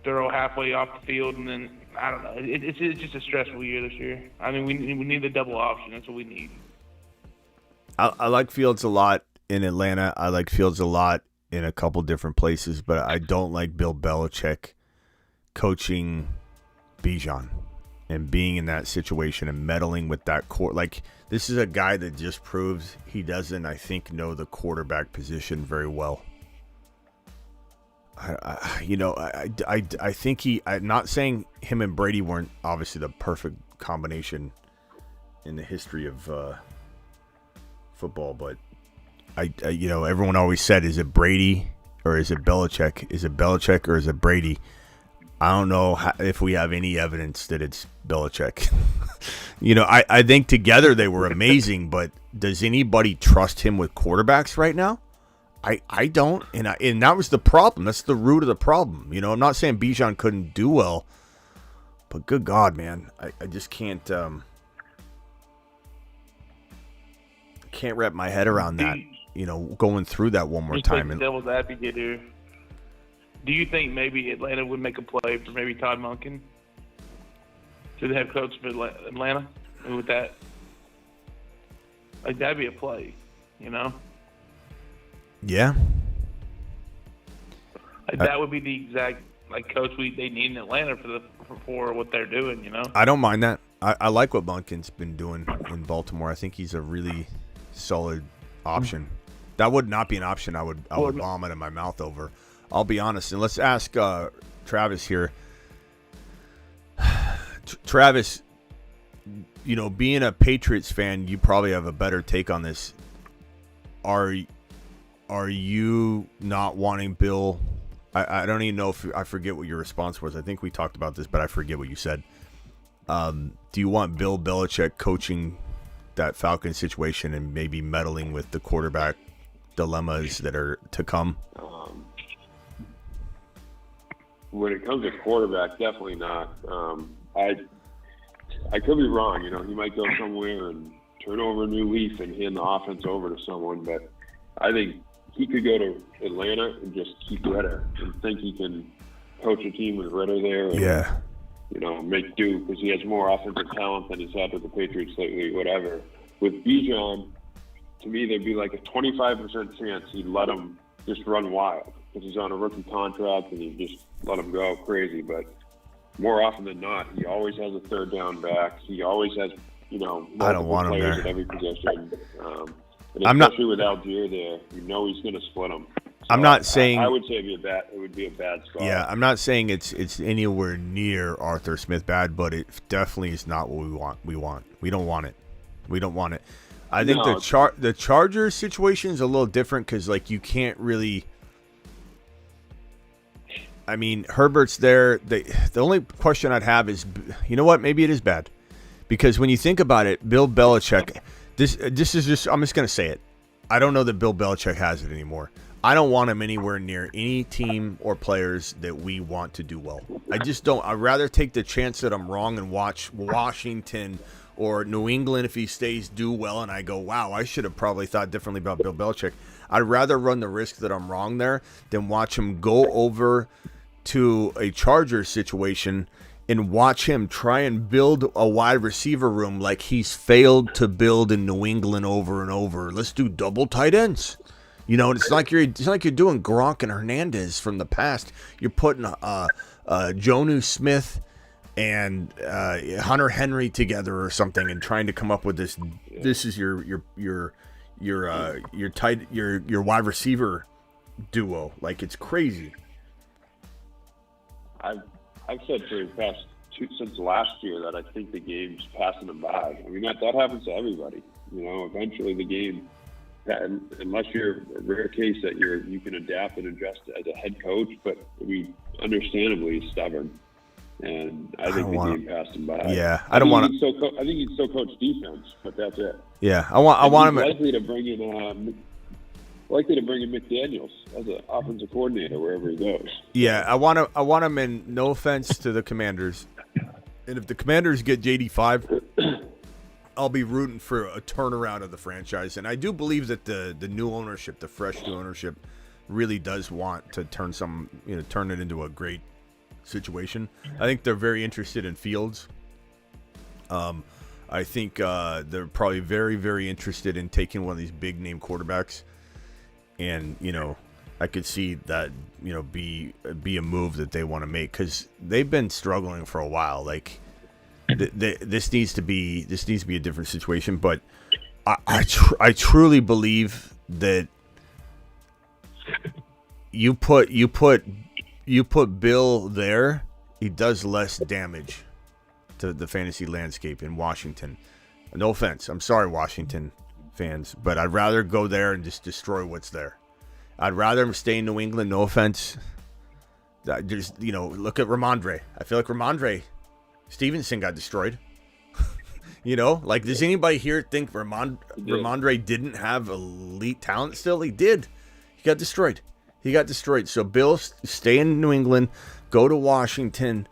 throw halfway off the field, and then I don't know. It's just a stressful year this year. I mean, we need the double option. That's what we need. I like Fields a lot in Atlanta. I like Fields a lot in a couple different places, but I don't like Bill Belichick coaching Bijan and being in that situation and meddling with that court. Like, this is a guy that just proves he doesn't, I think, know the quarterback position very well. I think I'm not saying him and Brady weren't obviously the perfect combination in the history of football, but everyone always said, is it Brady or is it Belichick? Is it Belichick or is it Brady? I don't know if we have any evidence that it's Belichick. I think together they were amazing, but does anybody trust him with quarterbacks right now? I don't, and that was the problem. That's the root of the problem. I'm not saying Bijan couldn't do well, but good God, man, I just can't wrap my head around that. Going through that one more time. And devil's advocate here. Do you think maybe Atlanta would make a play for maybe Todd Monken to the head coach for Atlanta? With that, like, that'd be a play, Yeah. That would be the exact coach they need in Atlanta for what they're doing. I don't mind that. I like what Monken's been doing in Baltimore. I think he's a really solid option. That would not be an option I would vomit in my mouth over. I'll be honest. And let's ask Travis here. Travis, being a Patriots fan, you probably have a better take on this. Are you not wanting Bill? I don't even know if I forget what your response was. I think we talked about this, but I forget what you said. Do you want Bill Belichick coaching that Falcons situation and maybe meddling with the quarterback dilemmas that are to come? When it comes to quarterback, definitely not. I could be wrong. He might go somewhere and turn over a new leaf and hand the offense over to someone, but I think he could go to Atlanta and just keep Ritter and think he can coach a team with Ritter there. And, make do because he has more offensive talent than he's had with the Patriots lately, whatever. With Bijan, to me, there'd be like a 25% chance he'd let him just run wild because he's on a rookie contract and he just let him go crazy. But more often than not, he always has a third down back. He always has, I don't want him players there at every position. And I'm not, especially with Algier there, he's going to split them. So I'm not saying I would say it would be a bad spot. Yeah, I'm not saying it's anywhere near Arthur Smith bad, but it definitely is not what we want. We don't want it. We don't want it. I think the Chargers situation is a little different because you can't really. I mean, Herbert's there. The only question I'd have is, maybe it is bad, because when you think about it, Bill Belichick. This is just. I'm just gonna say it. I don't know that Bill Belichick has it anymore. I don't want him anywhere near any team or players that we want to do well. I just don't. I'd rather take the chance that I'm wrong and watch Washington or New England, if he stays, do well, and I go, wow, I should have probably thought differently about Bill Belichick. I'd rather run the risk that I'm wrong there than watch him go over to a Chargers situation and watch him try and build a wide receiver room like he's failed to build in New England over and over. Let's do double tight ends. It's like you're doing Gronk and Hernandez from the past. You're putting Jonnu Smith and Hunter Henry together or something and trying to come up with this. This is your wide receiver duo. Like, it's crazy. I've said for the past since last year that I think the game's passing them by. I mean, that happens to everybody. Eventually the game, unless you're a rare case that you can adapt and adjust as a head coach, but understandably stubborn. And I think the game passed him by. Yeah, I don't want to. I think he'd still coach defense, but that's it. Yeah, I want him. Likely to bring in McDaniels as an offensive coordinator wherever he goes. Yeah, I want him in. No offense to the Commanders, and if the Commanders get JD5, I'll be rooting for a turnaround of the franchise. And I do believe that the new ownership, the fresh new ownership, really does want to turn it into a great situation. I think they're very interested in Fields. I think they're probably very, very interested in taking one of these big name quarterbacks, and I could see that be a move that they want to make, because they've been struggling for a while. Like this needs to be a different situation. But I truly believe that you put Bill there, he does less damage to the fantasy landscape in Washington. No offense, I'm sorry, Washington fans, but I'd rather go there and just destroy what's there. I'd rather him stay in New England. No offense. Just look at Ramondre. I feel like Ramondre Stevenson got destroyed. Does anybody here think Ramondre didn't have elite talent still? He did. He got destroyed. So Bill, stay in New England. Go to Washington.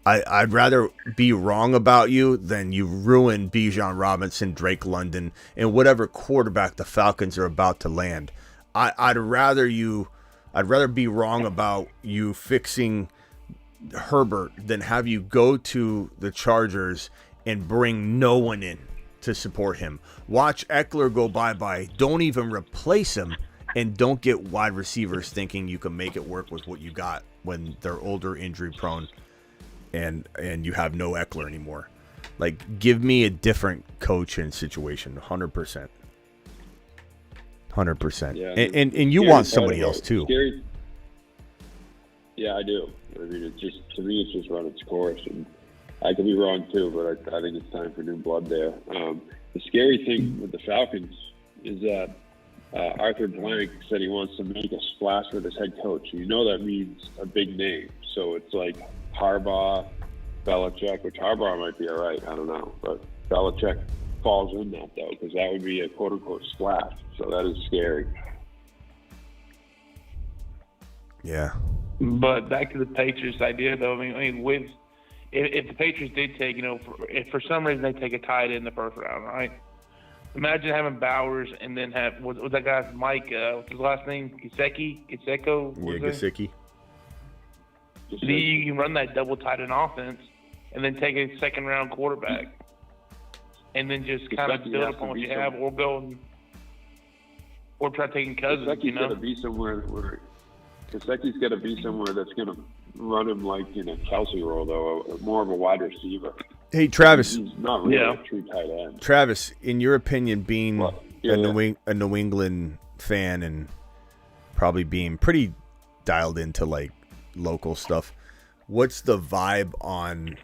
I'd rather be wrong about you than you ruin Bijan Robinson, Drake London, and whatever quarterback the Falcons are about to land. I'd rather be wrong about you fixing Herbert than have you go to the Chargers and bring no one in to support him. Watch Eckler go bye-bye. Don't even replace him, and don't get wide receivers thinking you can make it work with what you got when they're older, injury-prone, and you have no Eckler anymore. Like, give me a different coach and situation, 100%. 100%. Yeah, and you want somebody else too. Scary. Yeah, I do. I mean, it's just run its course, and I could be wrong too, but I think it's time for new blood there. The scary thing with the Falcons is that Arthur Blank said he wants to make a splash with his head coach. That means a big name. So it's like Harbaugh, Belichick, which Harbaugh might be all right. I don't know, but Belichick falls in that though, because that would be a quote unquote splash. So that is scary. Yeah. But back to the Patriots idea, though. I mean, with if the Patriots did take, if for some reason they take a tight end in the first round, right? Imagine having Bowers and then have was that guy's Mike? What's his last name? Gesicki? Yeah, Gesicki. You can run that double tight end offense, and then take a second round quarterback, and then just kind of build upon what you have, or try taking Cousins. Gesicki's got to be somewhere where Gesicki's got to be somewhere that's going to run him like in a Kelce role, though, more of a wide receiver. Hey, Travis. He's not really a true tight end. Travis, in your opinion, being a New England fan and probably being pretty dialed into like local stuff, what's the vibe on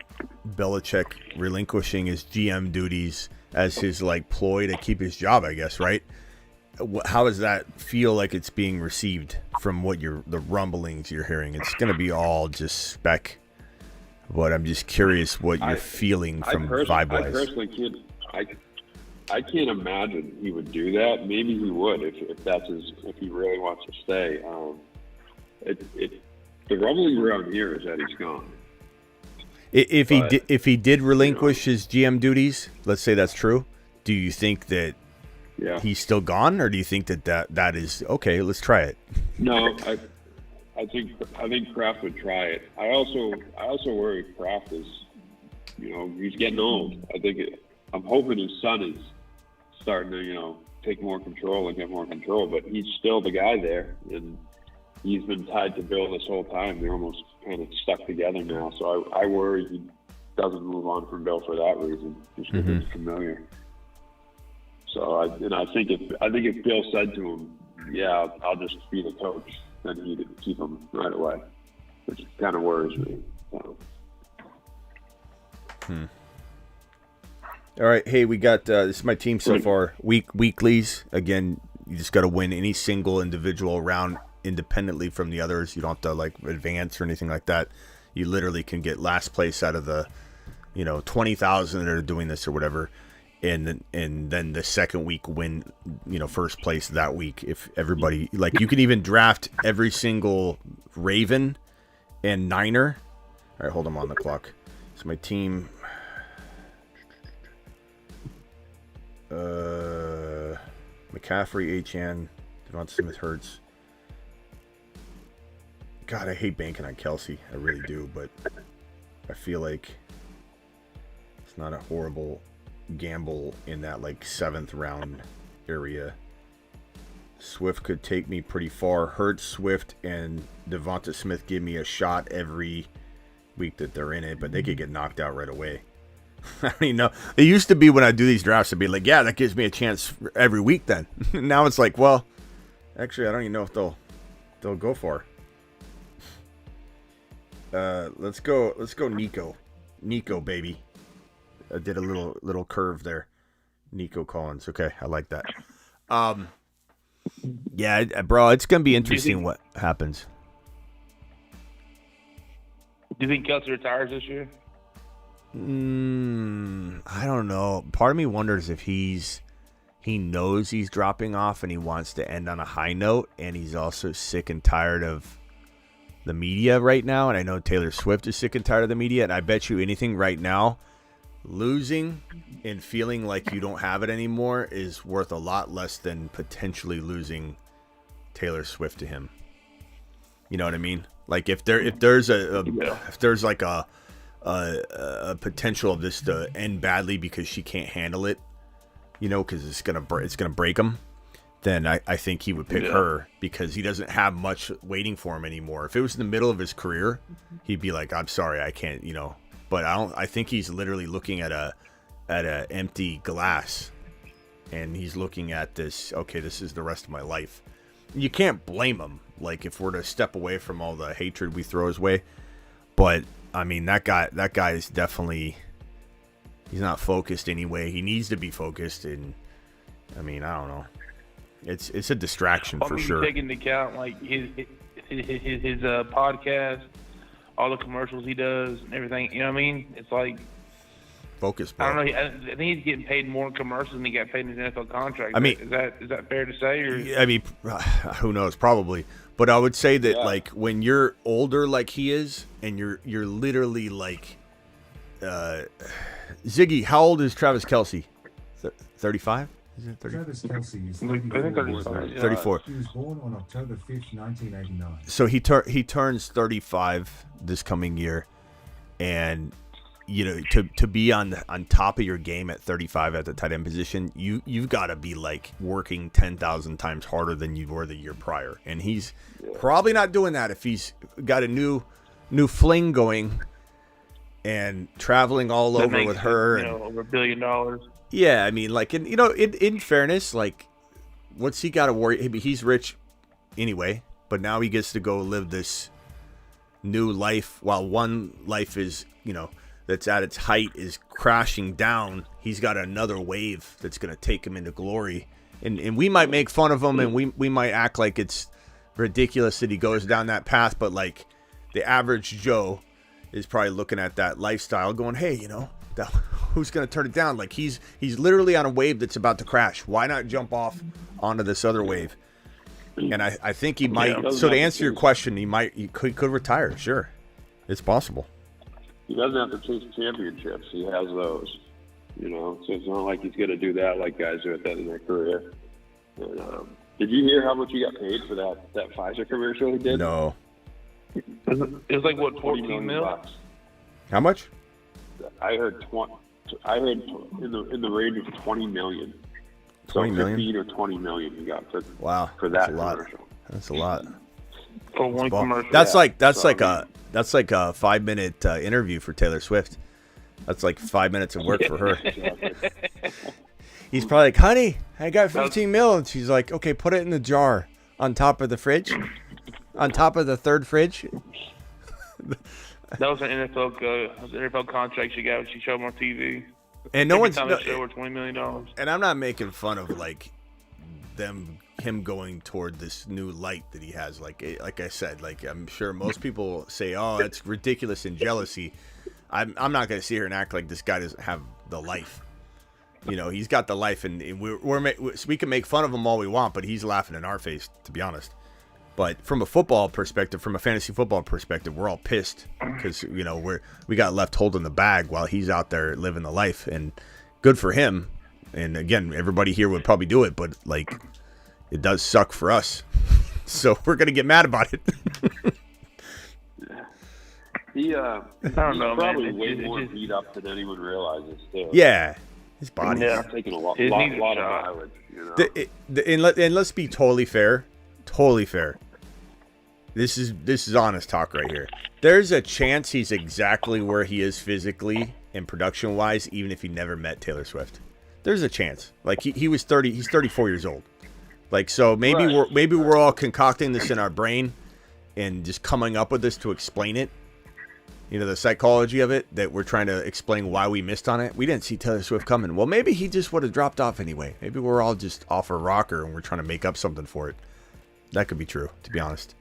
Belichick relinquishing his GM duties as his like ploy to keep his job, I guess, right? How does that feel like it's being received from the rumblings you're hearing? It's going to be all just spec, but I'm just curious what you're feeling from vibe-wise. I personally can't. I can't imagine he would do that. Maybe he would if he really wants to stay. The rumbling around here is that he's gone. If he did relinquish his GM duties, let's say that's true, do you think that he's still gone, or do you think that is okay? Let's try it. No, I think Kraft would try it. I also worry Kraft is, he's getting old. I'm hoping his son is starting to take more control and get more control, but he's still the guy there, and he's been tied to Bill this whole time. They're almost kind of stuck together now, so I worry he doesn't move on from Bill for that reason, just because it's familiar. So I think if Bill said to him, "Yeah, I'll just be the coach," then he'd keep him right away, which kind of worries me. So. All right, hey, we got this is my team so far. Weeklies again. You just got to win any single individual round independently from the others. You don't have to like advance or anything like that. You literally can get last place out of the 20,000 that are doing this or whatever. And then the second week win, first place that week. If everybody, like, you can even draft every single Raven and Niner. All right, hold them on the clock. So my team, McCaffrey, Achane, Devonta Smith, Hurts, God, I hate banking on Kelce. I really do, but I feel like it's not a horrible gamble in that like 7th round area. Swift could take me pretty far. Hurts, Swift, and Devonta Smith give me a shot every week that they're in it, but they could get knocked out right away. I don't even know. It used to be when I do these drafts, I'd be like, yeah, that gives me a chance every week then. Now it's like, well, actually, I don't even know if they'll go for. Let's go Nico. Nico, baby. I did a little curve there. Nico Collins. Okay, I like that. Yeah, bro, it's gonna be interesting what happens. Do you think Kelce retires this year? I don't know. Part of me wonders if he knows he's dropping off and he wants to end on a high note, and he's also sick and tired of the media right now. And I know Taylor Swift is sick and tired of the media, and I bet you anything right now, losing and feeling like you don't have it anymore is worth a lot less than potentially losing Taylor Swift to him. You know what I mean? Like if there's like a potential of this to end badly because she can't handle it, you know, because it's gonna break him, then I think he would pick her because he doesn't have much waiting for him anymore. If it was in the middle of his career, he'd be like, I'm sorry, I can't, you know. But I think he's literally looking at a empty glass, and he's looking at this. Okay, this is the rest of my life. You can't blame him. Like if we're to step away from all the hatred we throw his way, but I mean that guy is definitely, he's not focused anyway. He needs to be focused, and I mean I don't know. It's a distraction for sure. Taking into account like his podcast, all the commercials he does and everything, you know what I mean? It's like focus, bro. I don't know. I think he's getting paid more in commercials than he got paid in his NFL contract. I mean, is that fair to say? Or? I mean, who knows? Probably. But I would say that like when you're older like he is, and you're literally like Ziggy. How old is Travis Kelce? 35? Is it 30? Travis Kelce is 34. He was born on October 5th, 1989. So he turns 35 this coming year, and you know to be on top of your game at 35 at the tight end position, you've got to be like working 10,000 times harder than you were the year prior, and he's probably not doing that if he's got a new fling going and traveling all over with her. You know, over $1 billion. Yeah, I mean, like, in fairness, like, what's he got to worry? He's rich anyway, but now he gets to go live this new life while one life is, you know, that's at its height is crashing down. He's got another wave that's going to take him into glory. And we might make fun of him, and we might act like it's ridiculous that he goes down that path, but, like, the average Joe is probably looking at that lifestyle going, hey, you know, who's going to turn it down? Like he's literally on a wave that's about to crash. Why not jump off onto this other wave? And I think he might. So to answer your question, he could retire. Sure, it's possible. He doesn't have to chase championships. He has those, you know. So it's not like he's going to do that like guys do at that in their career. And, did you hear how much he got paid for that Pfizer commercial he did? No. It was like what, 14 mil? Bucks. How much? I heard in the range of 20 million. 20 million? 15 or 20 million he got for that's that a lot. commercial. That's a lot. For one commercial. That's like a 5-minute interview for Taylor Swift. That's like 5 minutes of work for her. He's probably like, honey, I got 15 mil. And she's like, okay, put it in the jar on top of the fridge. On top of the third fridge. That was an NFL contract she got when she showed him on TV. And no one's show her $20 million. And I'm not making fun of like him going toward this new light that he has. Like I said, like I'm sure most people say, "Oh, it's ridiculous and jealousy." I'm not going to sit here and act like this guy doesn't have the life. You know, he's got the life, and we can make fun of him all we want, but he's laughing in our face, to be honest. But from a football perspective, from a fantasy football perspective, we're all pissed because, you know, we got left holding the bag while he's out there living the life, and good for him. And again, everybody here would probably do it, but like it does suck for us. So we're going to get mad about it. He, I don't know, probably man. way more beat up than anyone realizes, too. Yeah, his body. He's taking a lot of mileage, you know. And let's be totally fair. Totally fair. This is honest talk right here. There's a chance he's exactly where he is physically and production wise, even if he never met Taylor Swift. There's a chance. Like he was 30. He's 34 years old. Like, so maybe we're all concocting this in our brain and just coming up with this to explain it. You know, the psychology of it, that we're trying to explain why we missed on it. We didn't see Taylor Swift coming. Well, maybe he just would have dropped off anyway. Maybe we're all just off a rocker and we're trying to make up something for it. That could be true, to be honest.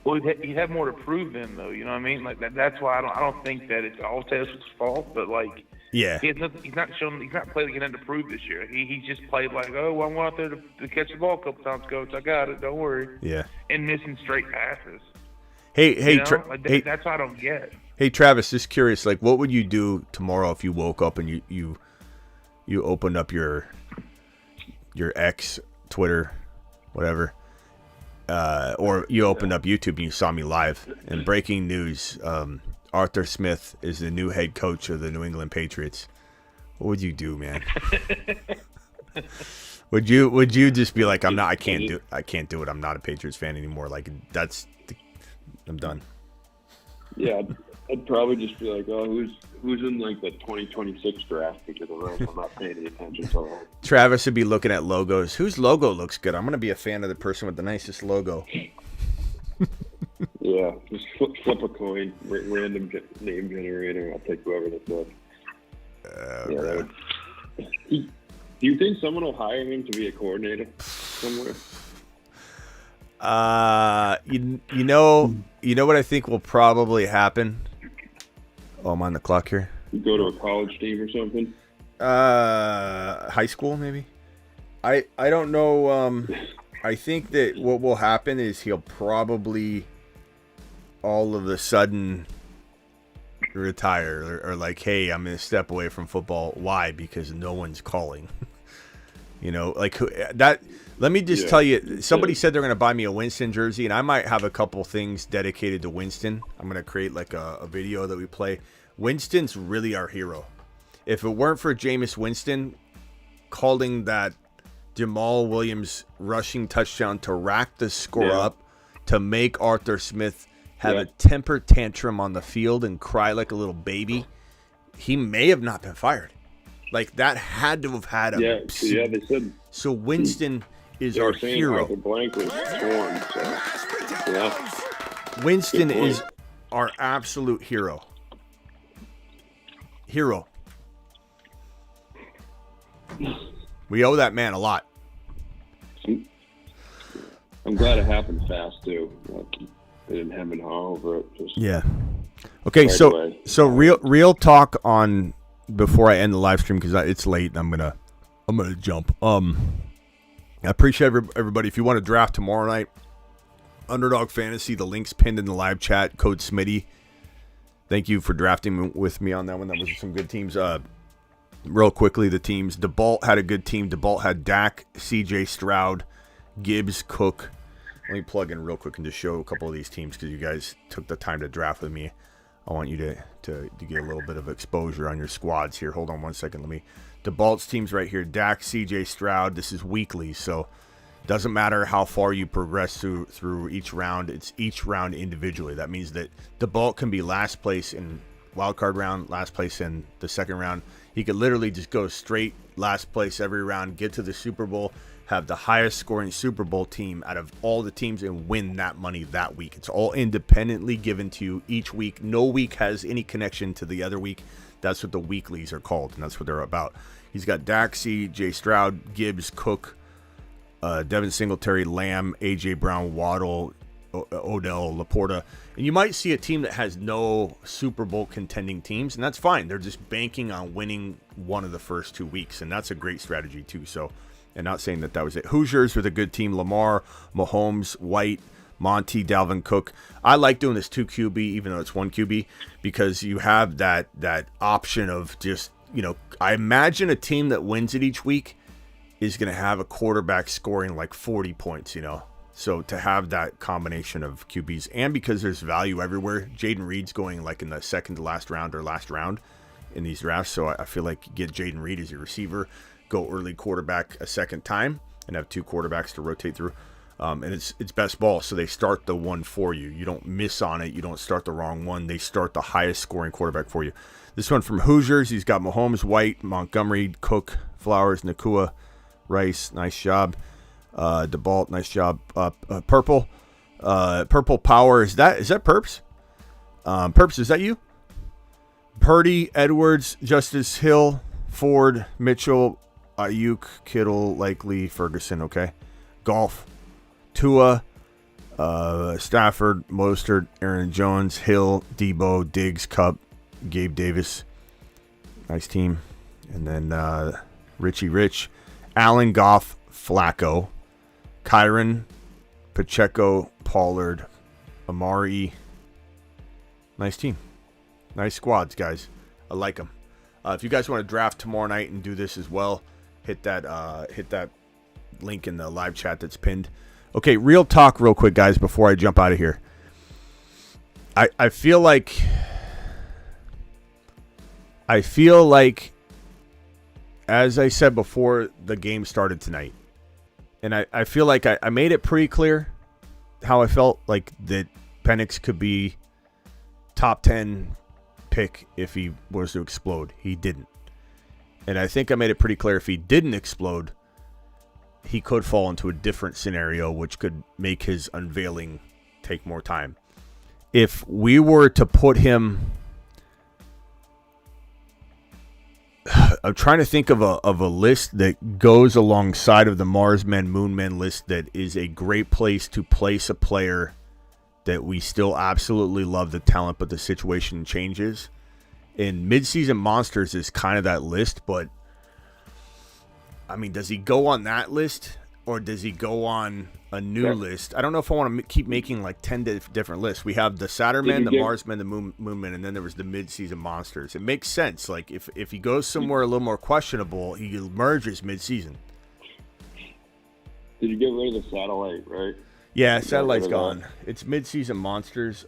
Well, he'd have more to prove then, though. You know what I mean? Like that's why I don't think that it's all Taylor Swift's fault. But like, yeah, he's not played like he had to prove this year. He just played like, oh, well, I went out there to catch the ball a couple times, coach. I got it. Don't worry. Yeah. And missing straight passes. Hey, that's what I don't get. Hey, Travis, just curious, like, what would you do tomorrow if you woke up and you opened up your X, Twitter, whatever, or you opened up YouTube and you saw me live, and breaking news, Arthur Smith is the new head coach of the New England Patriots. What would you do, man? Would you just be like, I can't do it. I'm not a Patriots fan anymore. Like, I'm done. Yeah, I'd probably just be like, oh, who's in like the 2026 draft, because I'm not paying any attention to that. Travis would be looking at logos. Whose logo looks good? I'm going to be a fan of the person with the nicest logo. Yeah, just flip a coin, random name generator. I'll take whoever that's up. Do you think someone will hire him to be a coordinator somewhere? You know what I think will probably happen? Oh, I'm on the clock here. You go to a college team or something? High school maybe. I don't know. I think that what will happen is he'll probably all of a sudden retire or like, hey, I'm gonna step away from football. Why? Because no one's calling. You know, like that. Let me just tell you, somebody said they're going to buy me a Winston jersey, and I might have a couple things dedicated to Winston. I'm going to create like a video that we play. Winston's really our hero. If it weren't for Jameis Winston calling that Jamal Williams rushing touchdown to rack the score up, to make Arthur Smith have a temper tantrum on the field and cry like a little baby, he may have not been fired. Like, that had to have had a... Yeah, they said... So Winston is our hero. Arthur Blank was torn, so... Yeah. Winston is our absolute hero. Hero. We owe that man a lot. I'm glad it happened fast, too. They didn't hem and haw over it. Yeah. Okay, right so real talk on... Before I end the live stream, because it's late, I'm gonna jump. I appreciate everybody. If you want to draft tomorrow night, Underdog Fantasy, the link's pinned in the live chat. Code Smitty. Thank you for drafting with me on that one. That was some good teams. Real quickly, the teams. DeBalt had a good team. DeBalt had Dak, C.J. Stroud, Gibbs, Cook. Let me plug in real quick and just show a couple of these teams because you guys took the time to draft with me. I want you to get a little bit of exposure on your squads here. Hold on one second. DeBalt's team's right here. Dak, C.J. Stroud. This is weekly, so doesn't matter how far you progress through each round. It's each round individually. That means that DeBalt can be last place in wild card round, last place in the second round. He could literally just go straight last place every round, get to the Super Bowl, have the highest scoring Super Bowl team out of all the teams and win that money that week. It's all independently given to you each week. No week has any connection to the other week. That's what the weeklies are called, and that's what they're about. He's got Dak, J. Stroud, Gibbs, Cook, Devin Singletary, Lamb, A.J. Brown, Waddle, Odell, Laporta. And you might see a team that has no Super Bowl contending teams, and that's fine. They're just banking on winning one of the first 2 weeks, and that's a great strategy too. So, and not saying that was it. Hoosiers with a good team. Lamar, Mahomes, White, Monty, Dalvin Cook. I like doing this 2 QB, even though it's 1 QB, because you have that option of just, I imagine a team that wins it each week is going to have a quarterback scoring like 40 points, So to have that combination of QBs, and because there's value everywhere, Jaden Reed's going like in the second to last round or last round in these drafts. So I feel like you get Jaden Reed as your receiver, go early quarterback a second time, and have 2 quarterbacks to rotate through. And it's best ball, so they start the one for you. You don't miss on it. You don't start the wrong one. They start the highest scoring quarterback for you. This one from Hoosiers. He's got Mahomes, White, Montgomery, Cook, Flowers, Nakua, Rice. Nice job. DeBalt, nice job. Purple. Purple Power. Is that Perps? Perps, is that you? Purdy, Edwards, Justice Hill, Ford, Mitchell, Ayuk, Kittle, Likely, Ferguson. Okay. Golf. Tua, Stafford, Mostert, Aaron Jones, Hill, Debo, Diggs, Cup, Gabe Davis. Nice team. And then Richie Rich, Allen, Goff, Flacco, Kyron, Pacheco, Pollard, Amari. Nice team. Nice squads, guys. I like them. If you guys want to draft tomorrow night and do this as well, hit that link in the live chat that's pinned. Okay, real talk real quick, guys, before I jump out of here. I feel like as I said before the game started tonight, and I feel like I made it pretty clear how I felt like that Penix could be top 10 pick if he was to explode. He didn't. And I think I made it pretty clear if he didn't explode, he could fall into a different scenario, which could make his unveiling take more time. If we were to put him, I'm trying to think of a list that goes alongside of the Marsmen, Moonmen list that is a great place to place a player that we still absolutely love the talent, but the situation changes. And Midseason Monsters is kind of that list, but I mean, does he go on that list or does he go on a new list? I don't know if I want to keep making like 10 different lists. We have the Saturnmen, the Marsmen, the Moonmen, and then there was the Midseason Monsters. It makes sense. Like if he goes somewhere a little more questionable, he merges midseason. Did you get rid of the satellite, right? Yeah, satellite's gone. It's Midseason Monsters.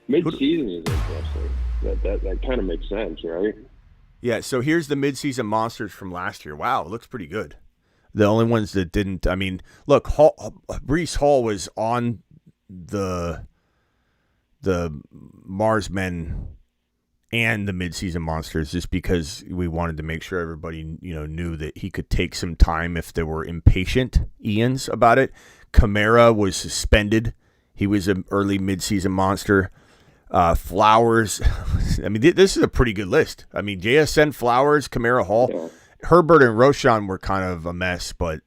Mid-season is interesting. That kind of makes sense, right? Yeah, so here's the Midseason Monsters from last year. Wow, it looks pretty good. The only ones that didn't, I mean, look, Breece Hall was on the Marsmen and the Midseason Monsters just because we wanted to make sure everybody, knew that he could take some time if there were impatient Ians about it. Kamara was suspended. He was an early midseason monster. Flowers. I mean, this is a pretty good list. I mean, JSN, Flowers, Kamara, Hall. Yeah. Herbert and Roshan were kind of a mess, but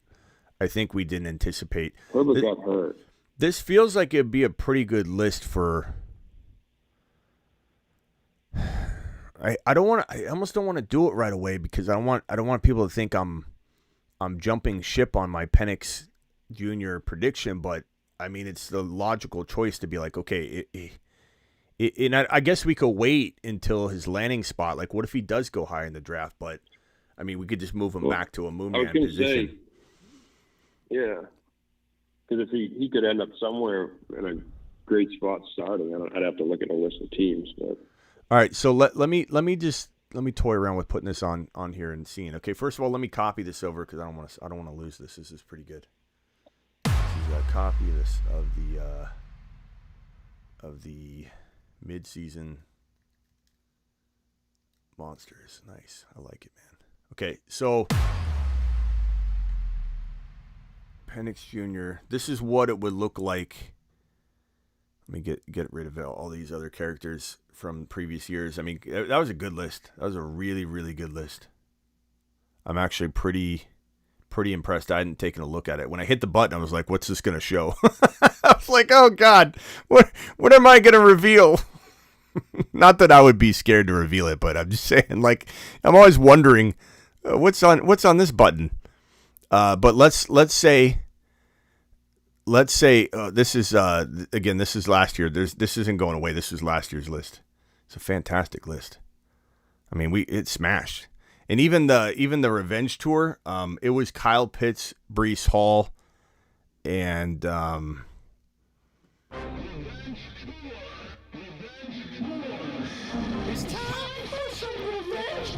I think we didn't anticipate. Herbert got hurt. This feels like it'd be a pretty good list for. I almost don't want to do it right away because I don't want people to think I'm jumping ship on my Penix Jr. prediction, but I mean it's the logical choice to be like, okay, and I guess we could wait until his landing spot. Like, what if he does go high in the draft? But I mean, we could just move him back to a Moonman position. Yeah, because if he could end up somewhere in a great spot starting, I'd have to look at a list of teams. But all right, so let me toy around with putting this on here and seeing. Okay, first of all, let me copy this over because I don't want to lose this. This is pretty good. This is a copy of this of the mid-season monsters. Nice, I like it, man. Okay, so Penix Jr. This is what it would look like. Let me get rid of all these other characters from previous years. I mean, that was a good list. That was a really, really good list. I'm actually pretty impressed. I hadn't taken a look at it. When I hit the button, I was like, what's this going to show? I was like, oh, God, what am I going to reveal? Not that I would be scared to reveal it, but I'm just saying, like, I'm always wondering what's on this button. But let's say this is again, this is last year. This isn't going away. This is last year's list. It's a fantastic list. I mean, it smashed. And even the Revenge Tour, it was Kyle Pitts, Breece Hall, And It's time for some revenge,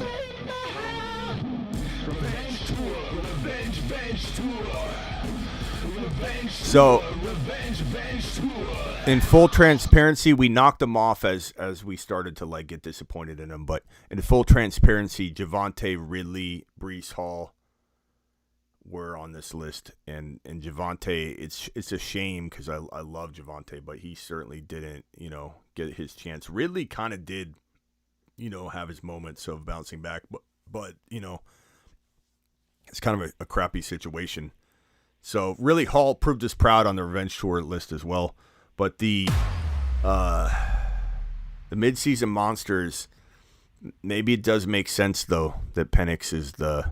Revenge tour, revenge tour. so, in full transparency, we knocked him off as we started to like get disappointed in him. But in full transparency, Javonte, Ridley, Breece Hall were on this list, and Javonte, it's a shame because I love Javonte, but he certainly didn't get his chance. Ridley kind of did have his moments of bouncing back, but it's kind of a crappy situation. So really, Hall proved us proud on the revenge tour list as well. But the midseason monsters, maybe it does make sense though that Penix is the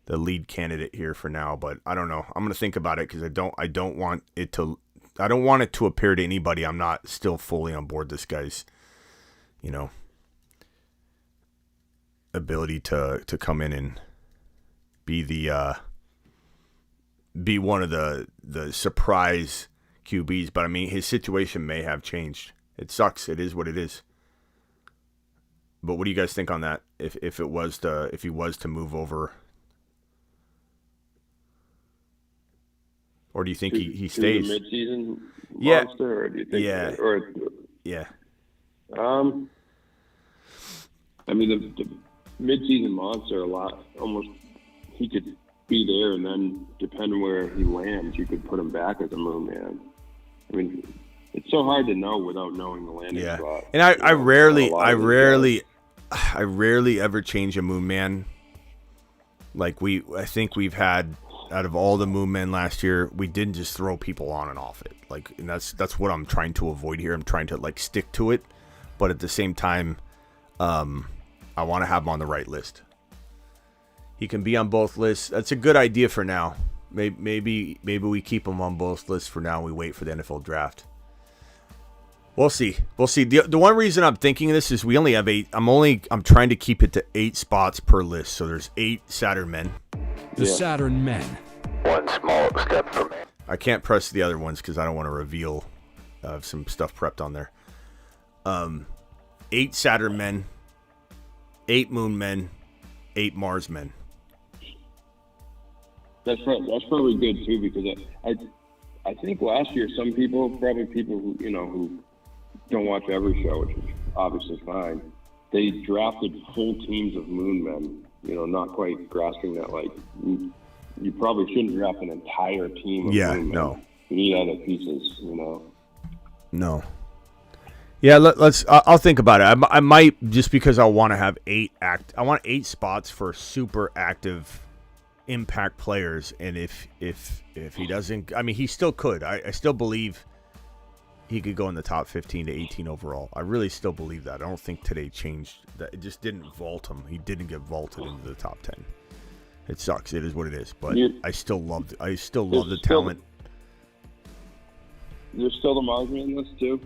lead candidate here for now. But I don't know. I'm gonna think about it because I don't want it to appear to anybody I'm not still fully on board this guy's ability to come in and be one of the surprise QBs, but I mean his situation may have changed. It sucks. It is what it is. But what do you guys think on that? If he was to move over, or do you think he stays? The midseason Yeah. monster, or do you think? Yeah. Yeah. I mean the midseason monster almost he could be there, and then depending where he lands, you could put him back as a moon man. I mean, it's so hard to know without knowing the landing spot. And I rarely ever change a moon man. Like I think we've had out of all the moon men last year, we didn't just throw people on and off it. Like, and that's what I'm trying to avoid here. I'm trying to like stick to it, but at the same time, I want to have him on the right list. He can be on both lists. That's a good idea for now. Maybe we keep him on both lists for now. And we wait for the NFL draft. We'll see. The one reason I'm thinking of this is we only have 8. I'm trying to keep it to 8 spots per list. So there's 8 Saturn men. The Saturn men. One small step for man. I can't press the other ones because I don't want to reveal some stuff prepped on there. 8 Saturn men, 8 moon men, 8 Mars men. That's probably good too, because I think last year some people, probably people who don't watch every show, which is obviously fine, they drafted full teams of moon men. Not quite grasping that like you probably shouldn't draft an entire team of moon men. No. You need other pieces, No. Yeah, let's. I'll think about it. I might, just because I want to have 8 I want 8 spots for super active impact players, and if he doesn't, I mean, he still could. I still believe he could go in the top 15 to 18 overall. I really still believe that. I don't think today changed that. It just didn't vault him. He didn't get vaulted into the top 10. It sucks. It is what it is. But I still love the talent. There's still the Marsman list too.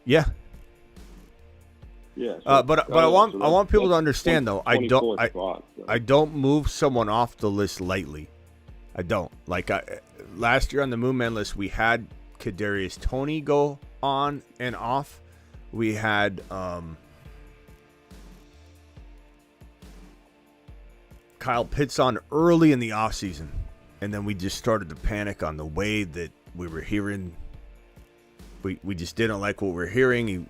Yeah. Yeah. But I want people to understand though. I don't move someone off the list lightly. I don't. Like last year on the Moon Man list, we had Kadarius Toney go on and off. We had Kyle Pitts on early in the offseason, and then we just started to panic on the way that we were hearing. We just didn't like what we were hearing.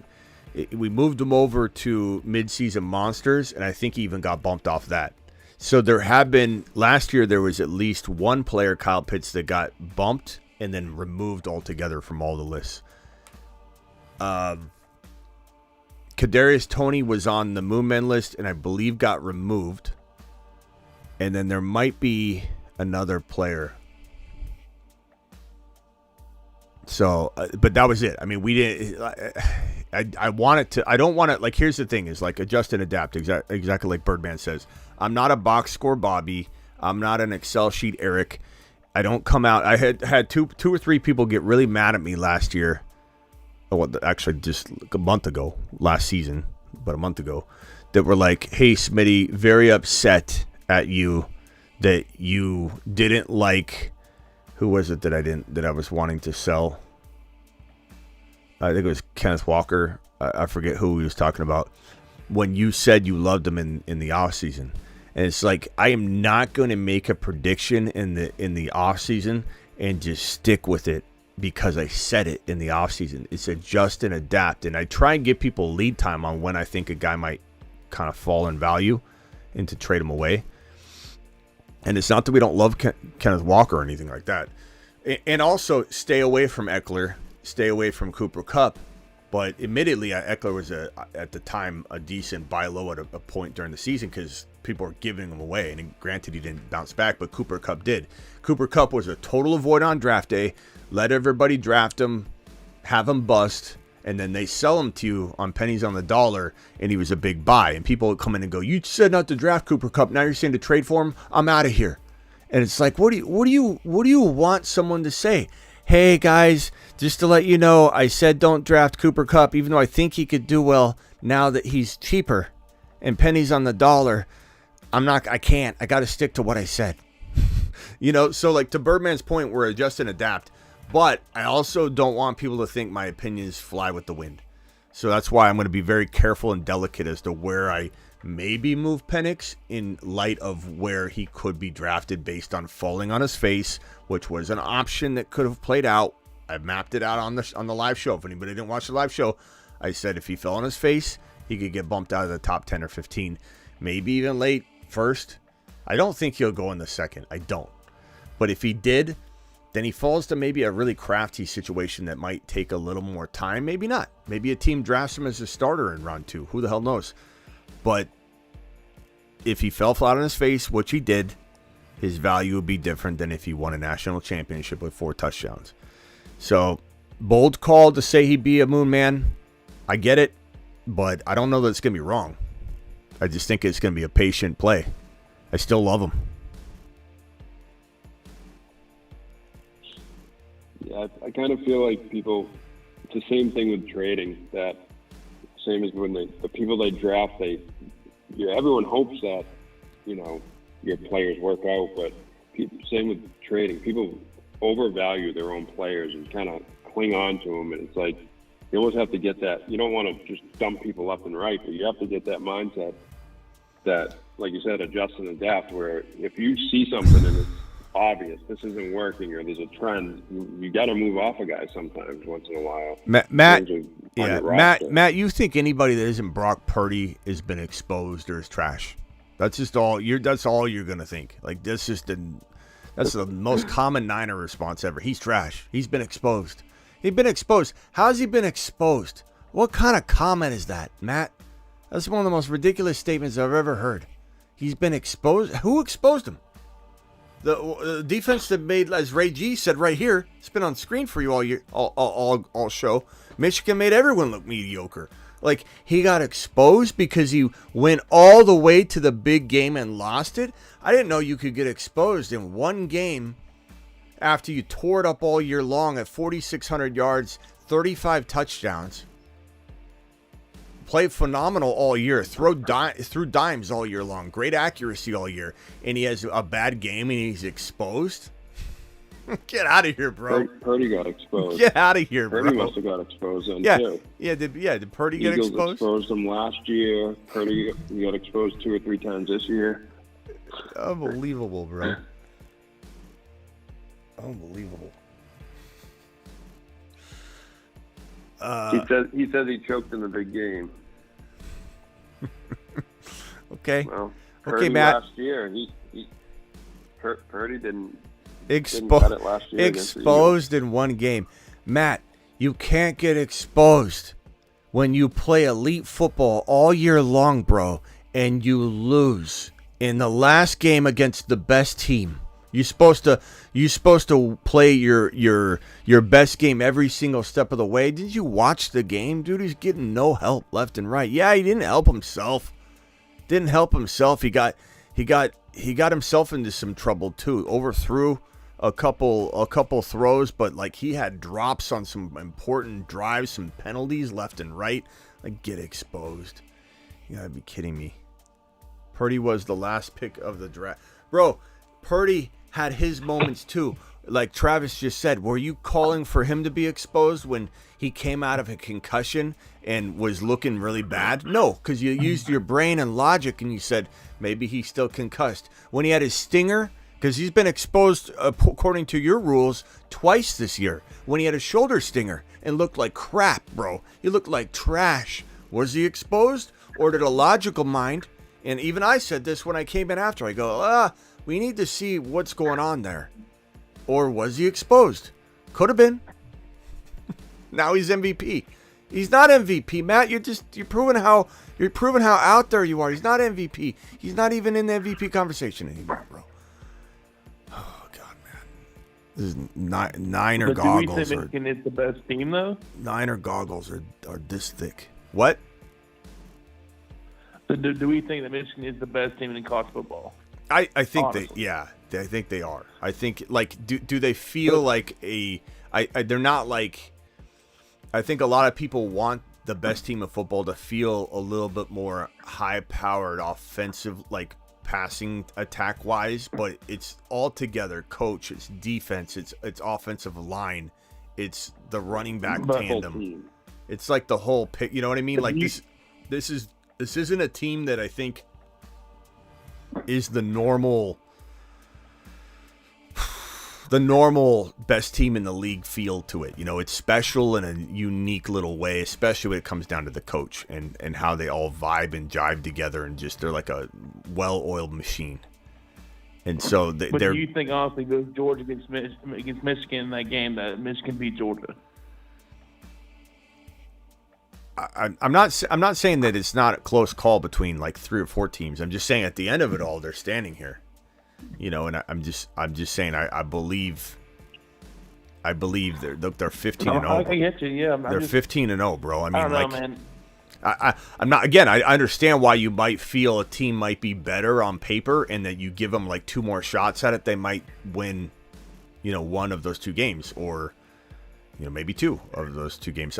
We moved him over to midseason monsters, and I think he even got bumped off that. So there have been, last year there was at least one player, Kyle Pitts, that got bumped and then removed altogether from all the lists. Kadarius Toney was on the Moon Men list and I believe got removed. And then there might be another player. So, but that was it. I mean, we didn't. I want it to. I don't want to. Like, here's the thing: is like adjust and adapt. Exactly like Birdman says. I'm not a box score Bobby. I'm not an Excel sheet Eric. I don't come out. I had two or three people get really mad at me last year. Well, actually, just a month ago, last season, but a month ago, that were like, "Hey, Smitty, very upset at you that you didn't like Who was it that I was wanting to sell? I think it was Kenneth Walker. I forget who he was talking about. When you said you loved him in the offseason. And it's like, I am not going to make a prediction in the offseason and just stick with it because I said it in the offseason. It's adjust and adapt. And I try and give people lead time on when I think a guy might kind of fall in value and to trade him away. And it's not that we don't love Kenneth Walker or anything like that. And also stay away from Eckler, stay away from Cooper Kupp. But admittedly, Eckler was at the time a decent buy low at a point during the season because people were giving him away. And granted, he didn't bounce back, but Cooper Kupp did. Cooper Kupp was a total avoid on draft day. Let everybody draft him, have him bust, and then they sell him to you on pennies on the dollar, and he was a big buy. And people would come in and go, "You said not to draft Cooper Kupp. Now you're saying to trade for him? I'm out of here." And it's like, what do you want someone to say? Hey guys, just to let you know, I said don't draft Cooper Kupp, even though I think he could do well now that he's cheaper and pennies on the dollar. I can't. I got to stick to what I said. So like to Birdman's point, we're adjust and adapt. But I also don't want people to think my opinions fly with the wind. So that's why I'm going to be very careful and delicate as to where I maybe move Penix in light of where he could be drafted based on falling on his face, which was an option that could have played out. I mapped it out on the live show. If anybody didn't watch the live show, I said if he fell on his face, he could get bumped out of the top 10 or 15, maybe even late first. I don't think he'll go in the second. I don't. But if he did, then he falls to maybe a really crafty situation that might take a little more time. Maybe not. Maybe a team drafts him as a starter in round 2. Who the hell knows? But if he fell flat on his face, which he did, his value would be different than if he won a national championship with 4 touchdowns. So, bold call to say he'd be a moon man. I get it, but I don't know that it's going to be wrong. I just think it's going to be a patient play. I still love him. Yeah, I kind of feel like people, it's the same thing with trading, that same as when the people they draft, everyone hopes that, your players work out, but same with trading. People overvalue their own players and kind of cling on to them, and it's like, you almost have to get that. You don't want to just dump people left and right, but you have to get that mindset that, like you said, adjust and adapt, where if you see something and it's obvious this isn't working or there's a trend, you got to move off a guy sometimes once in a while. Matt, you think anybody that isn't Brock Purdy has been exposed or is trash? That's just all that's all you're gonna think. Like that's the most common Niner response ever. He's trash. He's been exposed. He's been exposed. How's he been exposed? What kind of comment is that, Matt? That's one of the most ridiculous statements I've ever heard. He's been exposed. Who exposed him? The defense that made, as Ray G said right here, it's been on screen for you all year, all show. Michigan made everyone look mediocre. Like, he got exposed because he went all the way to the big game and lost it. I didn't know you could get exposed in one game after you tore it up all year long at 4,600 yards, 35 touchdowns. Played phenomenal all year. Threw dimes all year long. Great accuracy all year. And he has a bad game and he's exposed? Get out of here, bro. Purdy got exposed. Get out of here, bro. Purdy must have got exposed then, too. Did Purdy get Eagles exposed? Exposed him last year. Purdy got exposed 2 or 3 times this year. Unbelievable, bro. Unbelievable. He says he choked in the big game. Okay. Well, Okay, Matt. Last year, Purdy didn't cut it last year. Exposed in one game. Matt, you can't get exposed when you play elite football all year long, bro, and you lose in the last game against the best team. You're supposed to play your best game every single step of the way. Did you watch the game? Dude, he's getting no help left and right. Yeah, he didn't help himself. He got himself into some trouble too. Overthrew a couple throws, but like he had drops on some important drives, some penalties left and right. Like, get exposed. You gotta be kidding me. Purdy was the last pick of the draft. Bro, Purdy had his moments too. like Travis just said, were you calling for him to be exposed when he came out of a concussion and was looking really bad? No, because you used your brain and logic and you said maybe he's still concussed. When he had his stinger, because he's been exposed, according to your rules, twice this year. When he had a shoulder stinger and looked like crap, bro. He looked like trash. Was he exposed? Or did a logical mind, and even I said this when I came in after, I go, we need to see what's going on there. Or was he exposed? Could have been. Now he's MVP. He's not MVP, Matt. You're proving how out there you are. He's not MVP. He's not even in the MVP conversation anymore, bro. Oh God, man. This is Niner goggles. Do we think Michigan is the best team though? Niner goggles are this thick. What? So do we think that Michigan is the best team in college football? I think Honestly. I think they are. I think, like, do they feel like they're not like, I think a lot of people want the best team of football to feel a little bit more high-powered offensive, like passing attack-wise, but it's all together. Coach, it's defense, it's offensive line, it's the running back tandem. It's like the whole pick. You know what I mean? Like this isn't a team that I think is the normal best team in the league feel to it. You know, it's special in a unique little way, especially when it comes down to the coach and how they all vibe and jive together, and just they're like a well-oiled machine. And so But do you think, honestly, with Georgia against Michigan in that game, that Michigan beat Georgia? I'm not saying that it's not a close call between like 3 or 4 teams. I'm just saying at the end of it all, they're standing here, you know. And I'm just saying I believe they're 15 and 0. I get you. Yeah, they're 15 and 0, bro. I mean, I don't know, man. I'm not. Again, I understand why you might feel a team might be better on paper, and that you give them like 2 more shots at it, they might win, you know, one of those 2 games, or you know, maybe 2 of those 2 games.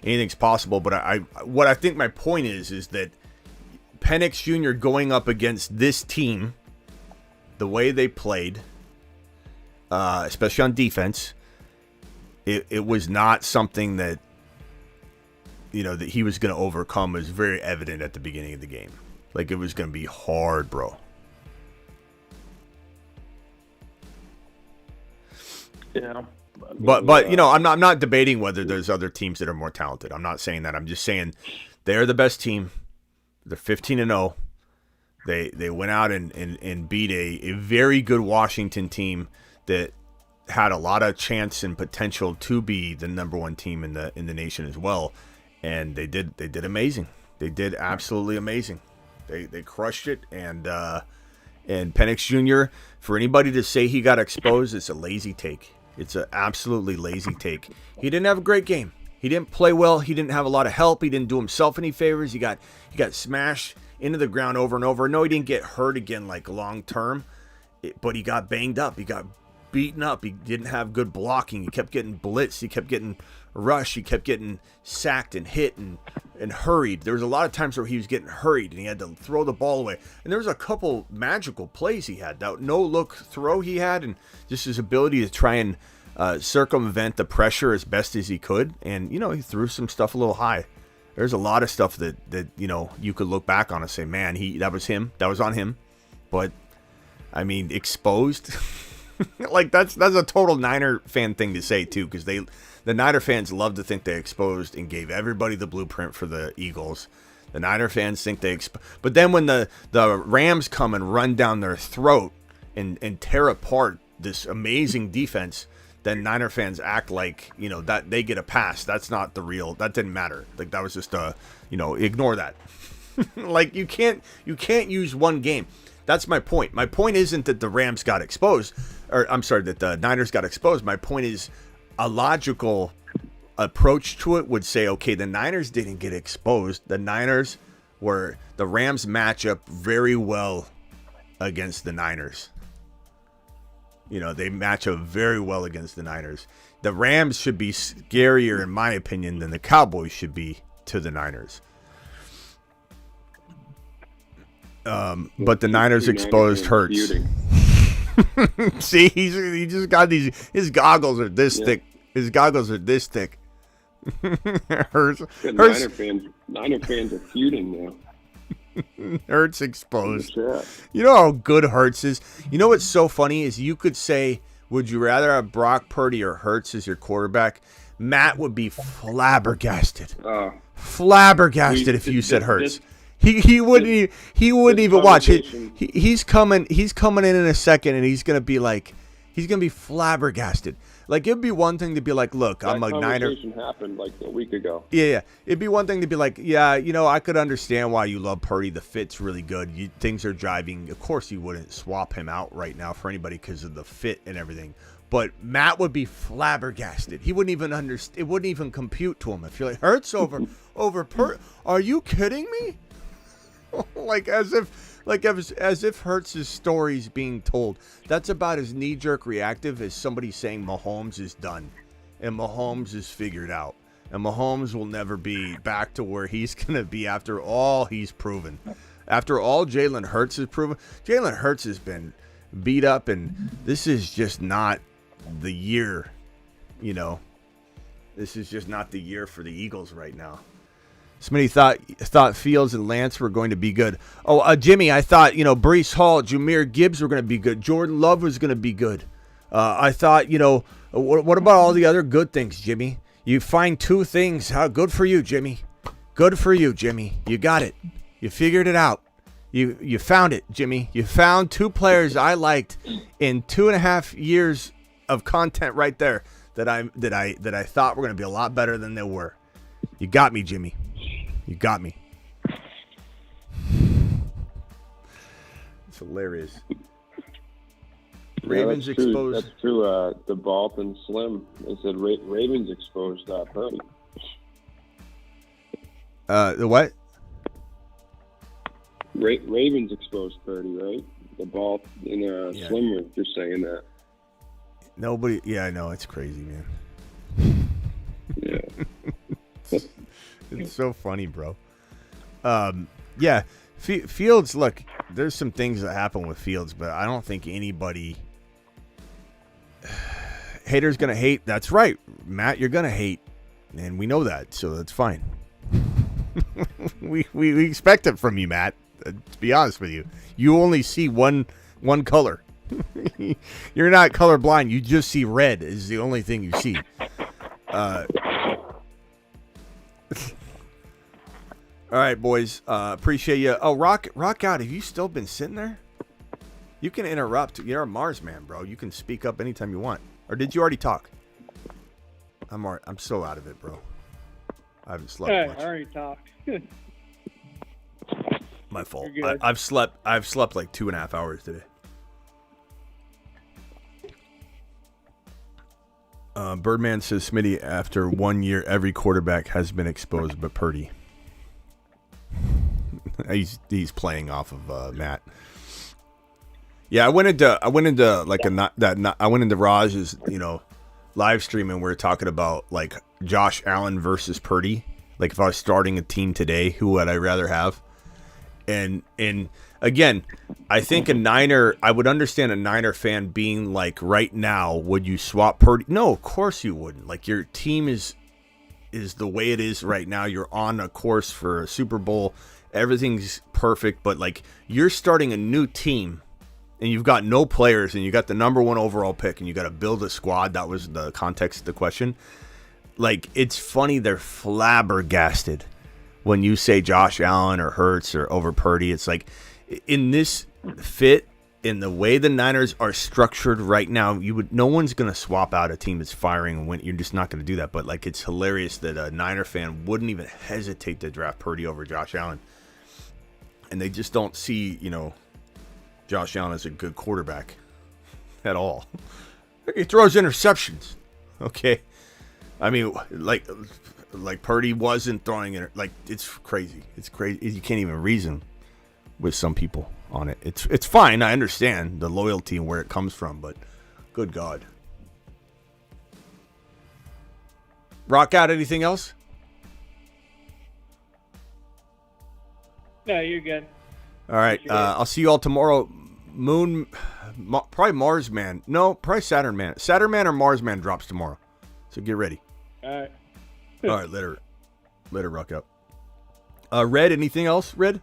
Anything's possible, but what I think my point is that Penix Jr. going up against this team, the way they played, especially on defense, it was not something that, you know, that he was going to overcome. Was very evident at the beginning of the game. Like, it was going to be hard, bro. Yeah. But you know, I'm not debating whether there's other teams that are more talented. I'm not saying that. I'm just saying they're the best team. They're 15 and 0. They went out and beat a very good Washington team that had a lot of chance and potential to be the number 1 team in the nation as well. And they did amazing. They did absolutely amazing. They crushed it. And Penix Jr., for anybody to say he got exposed, it's a lazy take. It's an absolutely lazy take. He didn't have a great game. He didn't play well. He didn't have a lot of help. He didn't do himself any favors. He got smashed into the ground over and over. No, he didn't get hurt again like long term, but he got banged up. He got beaten up. He didn't have good blocking. He kept getting blitzed. He kept getting rushed. He kept getting sacked and hit and hurried. There was a lot of times where he was getting hurried and he had to throw the ball away. And there was a couple magical plays he had. That no-look throw he had, and just his ability to try and circumvent the pressure as best as he could. And, you know, he threw some stuff a little high. There's a lot of stuff that you know, you could look back on and say, man, that was him. That was on him. But, I mean, exposed. Like, that's a total Niner fan thing to say, too, because the Niner fans love to think they exposed and gave everybody the blueprint for the Eagles. The Niner fans think they but then when the Rams come and run down their throat and tear apart this amazing defense, then Niner fans act like, you know, that they get a pass. That's not the real. That didn't matter. Like, that was just you know, ignore that. Like, you can't use one game. That's my point. My point isn't that the Rams got exposed, or I'm sorry, that the Niners got exposed. My point is a logical approach to it would say, okay, the Niners didn't get exposed. The Rams match up very well against the Niners. You know, they match up very well against the Niners. The Rams should be scarier, in my opinion, than the Cowboys should be to the Niners. But the Niners exposed hurts. See, he just got these. His goggles are this thick. His goggles are this thick. Hurts. Niner fans are feuding now. Hurts exposed. You know how good Hurts is? You know what's so funny is you could say, would you rather have Brock Purdy or Hurts as your quarterback? Matt would be flabbergasted. Flabbergasted if you said Hurts. He wouldn't even watch. He's coming in a second, and he's gonna be flabbergasted. Like, it'd be one thing to be like, look, I'm a Niner. That conversation happened like a week ago. Yeah. It'd be one thing to be like, yeah, I could understand why you love Purdy. The fit's really good. Things are driving. Of course, you wouldn't swap him out right now for anybody because of the fit and everything. But Matt would be flabbergasted. He wouldn't even understand. It wouldn't even compute to him if you're like, Hurts over Purdy. Are you kidding me? as if Hurts' story's being told. That's about as knee-jerk reactive as somebody saying Mahomes is done and Mahomes is figured out. And Mahomes will never be back to where he's going to be after all he's proven. After all Jalen Hurts has proven. Jalen Hurts has been beat up, and this is just not the year, This is just not the year for the Eagles right now. Somebody thought Fields and Lance were going to be good. Oh, Jimmy, I thought, Breece Hall, Jahmyr Gibbs were going to be good. Jordan Love was going to be good. I thought, what about all the other good things, Jimmy? You find two things. How good for you, Jimmy. Good for you, Jimmy. You got it. You figured it out. You found it, Jimmy. You found two players I liked in 2.5 years of content right there that I thought were going to be a lot better than they were. You got me, Jimmy. You got me. It's hilarious. Ravens exposed. That's true. The Balt and Slim. They said Ravens exposed Purdy. The what? Ravens exposed Purdy, right? The Balt and Slim were just saying that. Nobody. Yeah, I know. It's crazy, man. Yeah. It's so funny, bro. Yeah, Fields, look, there's some things that happen with Fields, but I don't think anybody... Haters going to hate. That's right, Matt, you're going to hate. And we know that, so that's fine. we expect it from you, Matt, to be honest with you. You only see one color. You're not colorblind. You just see red is the only thing you see. All right, boys. Appreciate you. Oh, rock out. Have you still been sitting there? You can interrupt. You're a Mars man, bro. You can speak up anytime you want. Or did you already talk? I'm so out of it, bro. I haven't slept much. I already talked. My fault. I've slept like 2.5 hours today. Birdman says, Smitty, after 1 year, every quarterback has been exposed but Purdy. He's playing off of Matt. Yeah, I went into Raj's, live stream, and we were talking about like Josh Allen versus Purdy. Like, if I was starting a team today, who would I rather have? And again, I think I would understand a Niner fan being like, right now, would you swap Purdy? No, of course you wouldn't. Like, your team is the way it is right now. You're on a course for a Super Bowl. Everything's perfect, but like, you're starting a new team and you've got no players and you got the number 1 overall pick and you got to build a squad. That was the context of the question. Like, it's funny, they're flabbergasted when you say Josh Allen or Hurts or over Purdy. It's like, in this fit, in the way the Niners are structured right now, no one's going to swap out a team that's firing and win. You're just not going to do that. But like, it's hilarious that a Niner fan wouldn't even hesitate to draft Purdy over Josh Allen. And they just don't see, Josh Allen as a good quarterback at all. He throws interceptions. Okay. I mean, like Purdy wasn't throwing it. Like, it's crazy. It's crazy. You can't even reason with some people on it. It's fine. I understand the loyalty and where it comes from, but good God. Rock out. Anything else? No, you're good. All right. I'll see you all tomorrow probably Mars Man. No, probably Saturn Man. Saturn Man or Mars Man drops tomorrow. So get ready. All right. All right, let her rock out. Red, anything else, Red?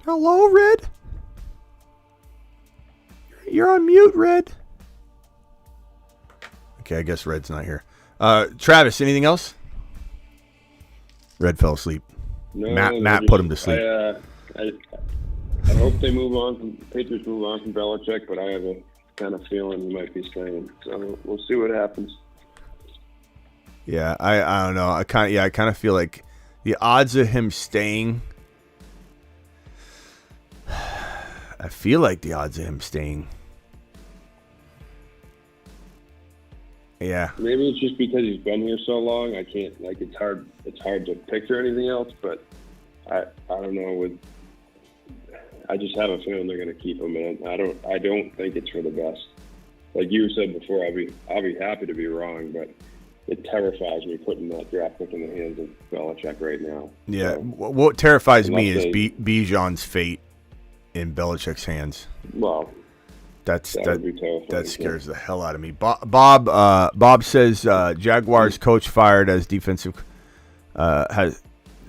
Hello, Red? You're on mute, Red. Okay, I guess Red's not here. Travis, anything else? Red fell asleep. No, Matt put him to sleep. I hope they move on from Patriots move on from Belichick, but I have a kind of feeling he might be staying. So we'll see what happens. Yeah, I don't know. I kind of feel like the odds of him staying. I feel like the odds of him staying. Yeah. Maybe it's just because he's been here so long. I can't it's hard to picture anything else. But I don't know. I just have a feeling they're going to keep him in. I don't think it's for the best. Like you said before, I'll be happy to be wrong, but it terrifies me putting that draft pick in the hands of Belichick right now. Yeah. So, what terrifies me is Bijan's fate in Belichick's hands. Well, that scares the hell out of me. Bob says Jaguars coach fired as defensive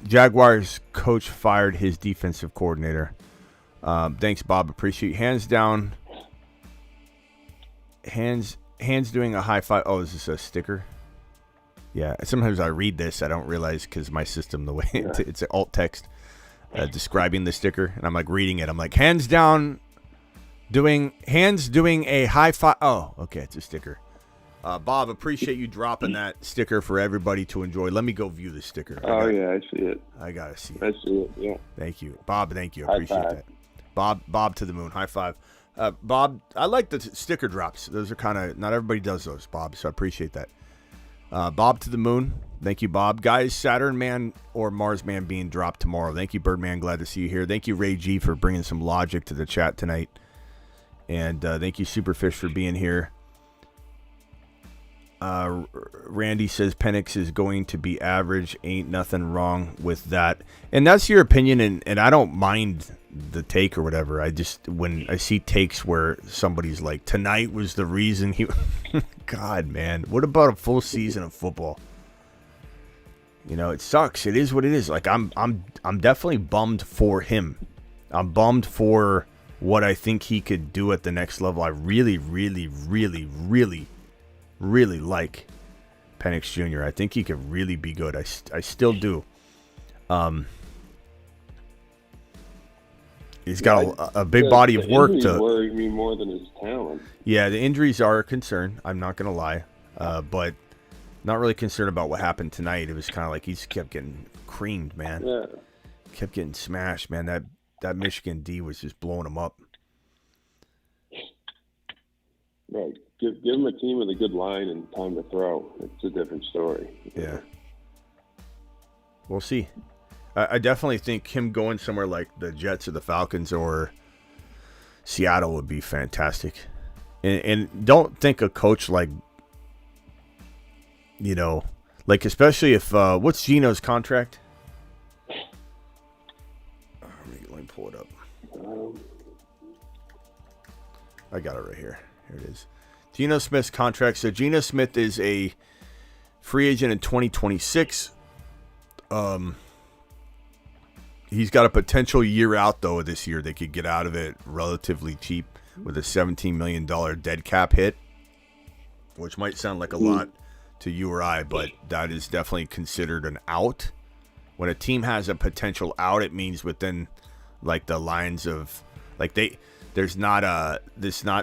Jaguars coach fired his defensive coordinator. Thanks, Bob. Appreciate hands down. Hands doing a high five. Oh, is this a sticker? Yeah. Sometimes I read this, I don't realize because my system, the way it's an alt text describing the sticker, and I'm like reading it. I'm like hands down, doing a high five. Oh, okay, it's a sticker. Bob, appreciate you dropping that sticker for everybody to enjoy. Let me go view the sticker. Oh yeah, I see it. I gotta see it. I see it. Yeah. Thank you, Bob. Thank you. I appreciate that. Bob to the moon. High five. Bob, I like the sticker drops. Those are kind of, not everybody does those, Bob, so I appreciate that. Bob to the moon. Thank you, Bob. Guys, Saturn Man or Mars Man being dropped tomorrow. Thank you, Birdman. Glad to see you here. Thank you, Ray G, for bringing some logic to the chat tonight. And thank you, Superfish, for being here. Randy says Penix is going to be average. Ain't nothing wrong with that. And that's your opinion, and I don't mind the take or whatever. I just, when I see takes where somebody's like, tonight was the reason he... God, man. What about a full season of football? You know, it sucks. It is what it is. Like, I'm definitely bummed for him. I'm bummed for what I think he could do at the next level. I really, really, really, really, really like Penix Jr. I think he could really be good. I still do. He's got a big body of work to worry me more than his talent. Yeah, the injuries are a concern. I'm not going to lie. But not really concerned about what happened tonight. It was kind of like he just kept getting creamed, man. Yeah. Kept getting smashed, man. That Michigan D was just blowing him up. Right. Give him a team with a good line and time to throw. It's a different story. Yeah. We'll see. I definitely think him going somewhere like the Jets or the Falcons or Seattle would be fantastic. And don't think a coach like, you know, like especially if, what's Geno's contract? Let me pull it up. I got it right here. Here it is. Geno Smith's contract. So Geno Smith is a free agent in 2026. He's got a potential year out, though, this year. They could get out of it relatively cheap with a $17 million dead cap hit, which might sound like a lot to you or I, but that is definitely considered an out. When a team has a potential out, it means within like the lines of like there's not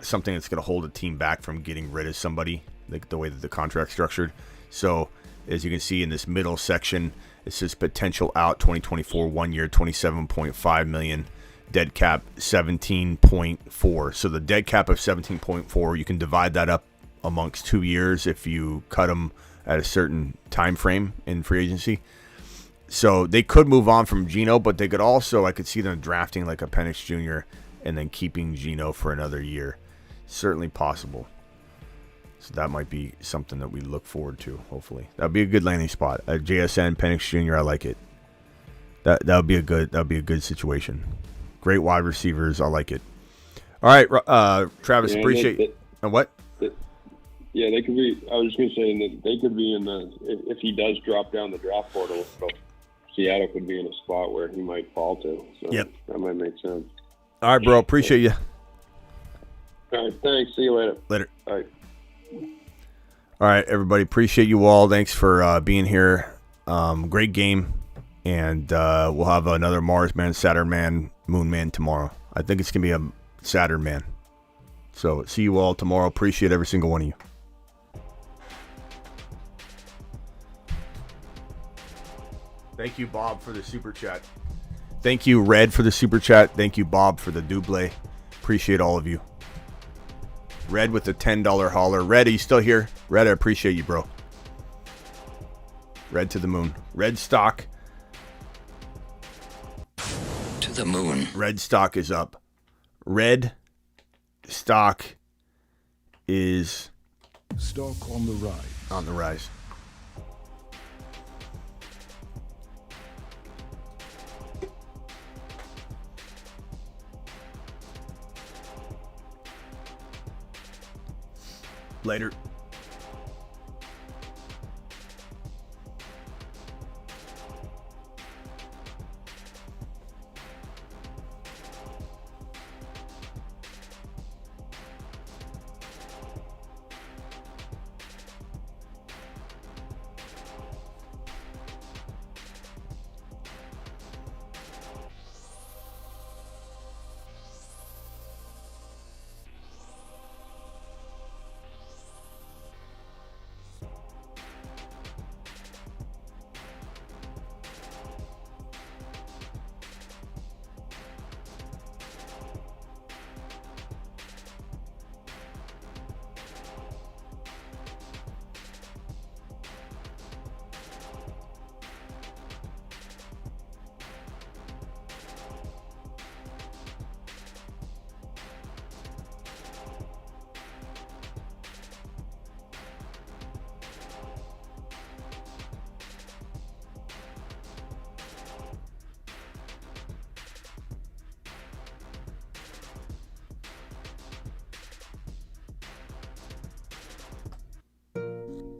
something that's going to hold a team back from getting rid of somebody, like the way that the contract's structured. So as you can see in this middle section, it says potential out 2024, 1 year, $27.5 million, dead cap 17.4. So the dead cap of 17.4, you can divide that up amongst 2 years if you cut them at a certain time frame in free agency. So they could move on from Geno, but they could also, I could see them drafting like a Penix Jr. and then keeping Geno for another year. Certainly possible. So that might be something that we look forward to, hopefully. That would be a good landing spot. JSN, Penix Jr., I like it. That would be a good situation. Great wide receivers. I like it. All right, Travis, appreciate you. And what? Yeah, they could be. I was just going to say that they could be in the if he does drop down the draft portal. Seattle could be in a spot where he might fall to. So Yep. That might make sense. All right, bro. Appreciate you. All right, thanks. See you later. Later. All right. All right, everybody. Appreciate you all. Thanks for being here. Great game. And we'll have another Mars Man, Saturn Man, Moon Man tomorrow. I think it's going to be a Saturn Man. So see you all tomorrow. Appreciate every single one of you. Thank you, Bob, for the super chat. Thank you, Red, for the super chat. Thank you, Bob, for the double. Appreciate all of you. Red with the $10 holler. Red, are you still here? Red, I appreciate you, bro. Red to the moon. Red stock. To the moon. Red stock is up. Red stock is Stock on the rise. on the rise. Later.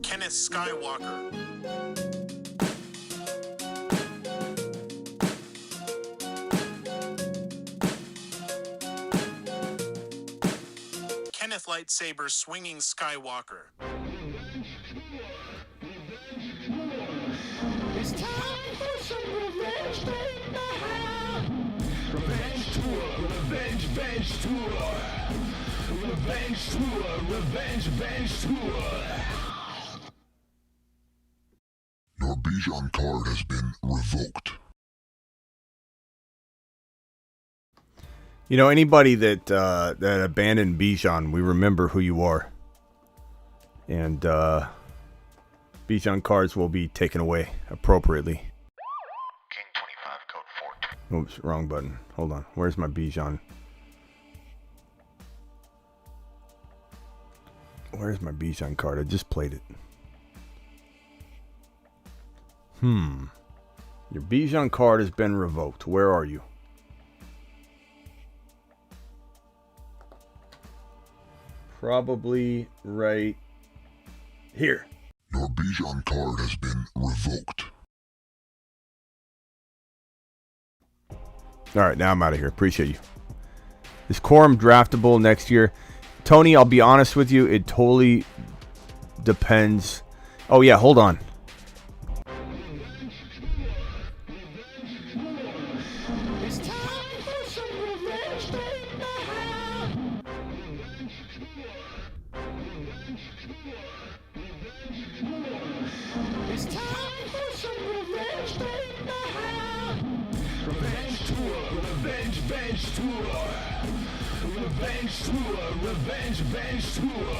Kenneth Skywalker. Kenneth Lightsaber Swinging Skywalker. It's time for some revenge, baby. Revenge tour, revenge tour. Revenge tour, revenge tour. Your Bijan card has been revoked. You know, anybody that abandoned Bijan, we remember who you are. And Bijan cards will be taken away appropriately. King 25, code 4. Oops, wrong button. Hold on. Where's my Bijan? Where's my Bijan card? I just played it. Your Bijan card has been revoked. Where are you? Probably right here. Your Bijan card has been revoked. All right, now I'm out of here. Appreciate you. Is Quorum draftable next year? Tony, I'll be honest with you. It totally depends. Oh, yeah, hold on. It's time for some revenge, baby. It's time for some revenge, baby. Revenge tour, revenge tour. Revenge tour, revenge tour.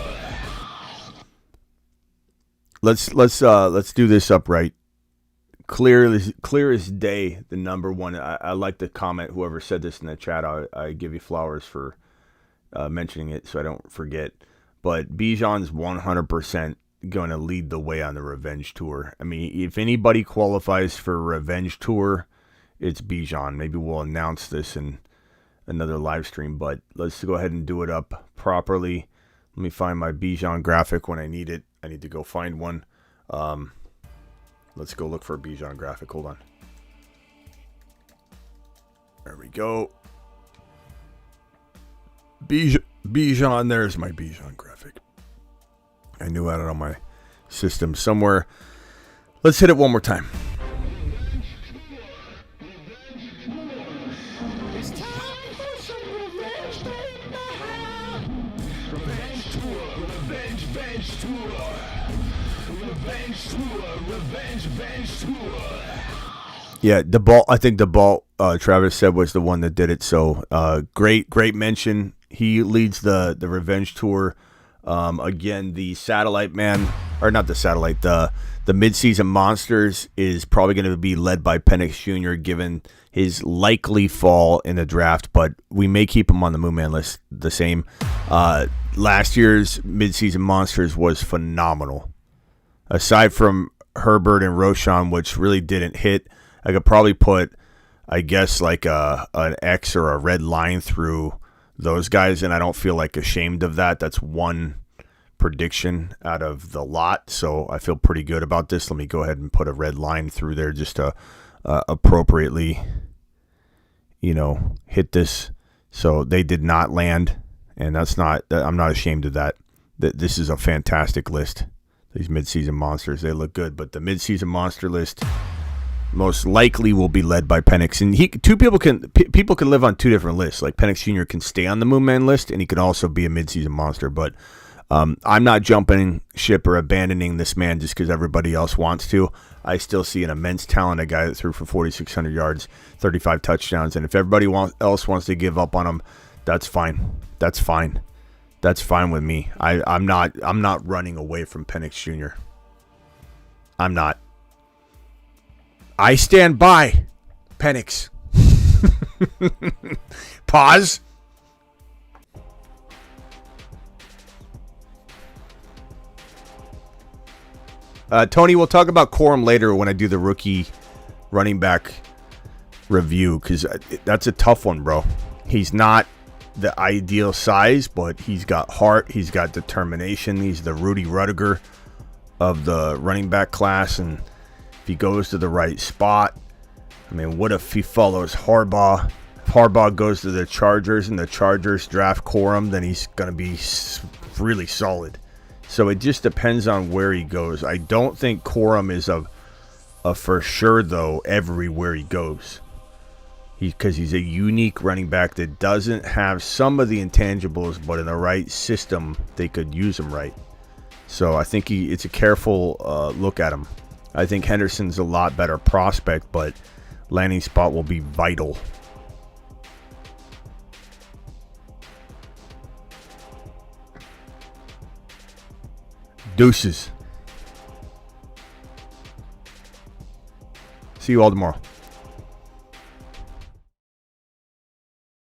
Let's do this upright. Clear as day. The number one. I like the comment. Whoever said this in the chat, I give you flowers for mentioning it, so I don't forget. But Bijan's 100% going to lead the way on the revenge tour. I mean, if anybody qualifies for a revenge tour, it's Bijan. Maybe we'll announce this in another live stream, but let's go ahead and do it up properly. Let me find my Bijan graphic when I need it. I need to go find one. Let's go look for a Bijan graphic. Hold on. There we go. Bijan, there's my Bijan graphic. I knew I had it on my system somewhere. Let's hit it one more time. It's time for some revenge, baby. Revenge tour, revenge tour. Revenge tour, revenge tour. Yeah, the ball. I think the ball. Travis said was the one that did it. So great mention. He leads the revenge tour. Again, the satellite man, or not the satellite. The midseason monsters is probably going to be led by Penix Jr. given his likely fall in the draft, but we may keep him on the Moon Man list the same. Last year's midseason monsters was phenomenal. Aside from Herbert and Roschon, which really didn't hit, I could probably put, I guess, like an X or a red line through those guys, and I don't feel like ashamed of that. That's one prediction out of the lot, so I feel pretty good about this. Let me go ahead and put a red line through there just to appropriately, hit this. So they did not land, and I'm not ashamed of that. This is a fantastic list. These midseason monsters, they look good, but the midseason monster list most likely will be led by Penix, and people can live on two different lists. Like Penix Jr. can stay on the Moon Man list, and he can also be a midseason monster. But I'm not jumping ship or abandoning this man just because everybody else wants to. I still see an immense talent, a guy that threw for 4,600 yards, 35 touchdowns, and if everybody else wants to give up on him, that's fine. That's fine. That's fine with me. I'm not running away from Penix Jr. I'm not. I stand by Penix. Pause. Tony, we'll talk about Corum later when I do the rookie running back review, because that's a tough one, bro. He's not the ideal size, but he's got heart. He's got determination. He's the Rudy Rudiger of the running back class, and if he goes to the right spot, I mean, what if he follows Harbaugh? If Harbaugh goes to the Chargers and the Chargers draft Corum, then he's going to be really solid. So it just depends on where he goes. I don't think Corum is a for sure, though, everywhere he goes. Because he's a unique running back that doesn't have some of the intangibles, but in the right system, they could use him right. So I think it's a careful look at him. I think Henderson's a lot better prospect, but landing spot will be vital. Deuces. See you all tomorrow.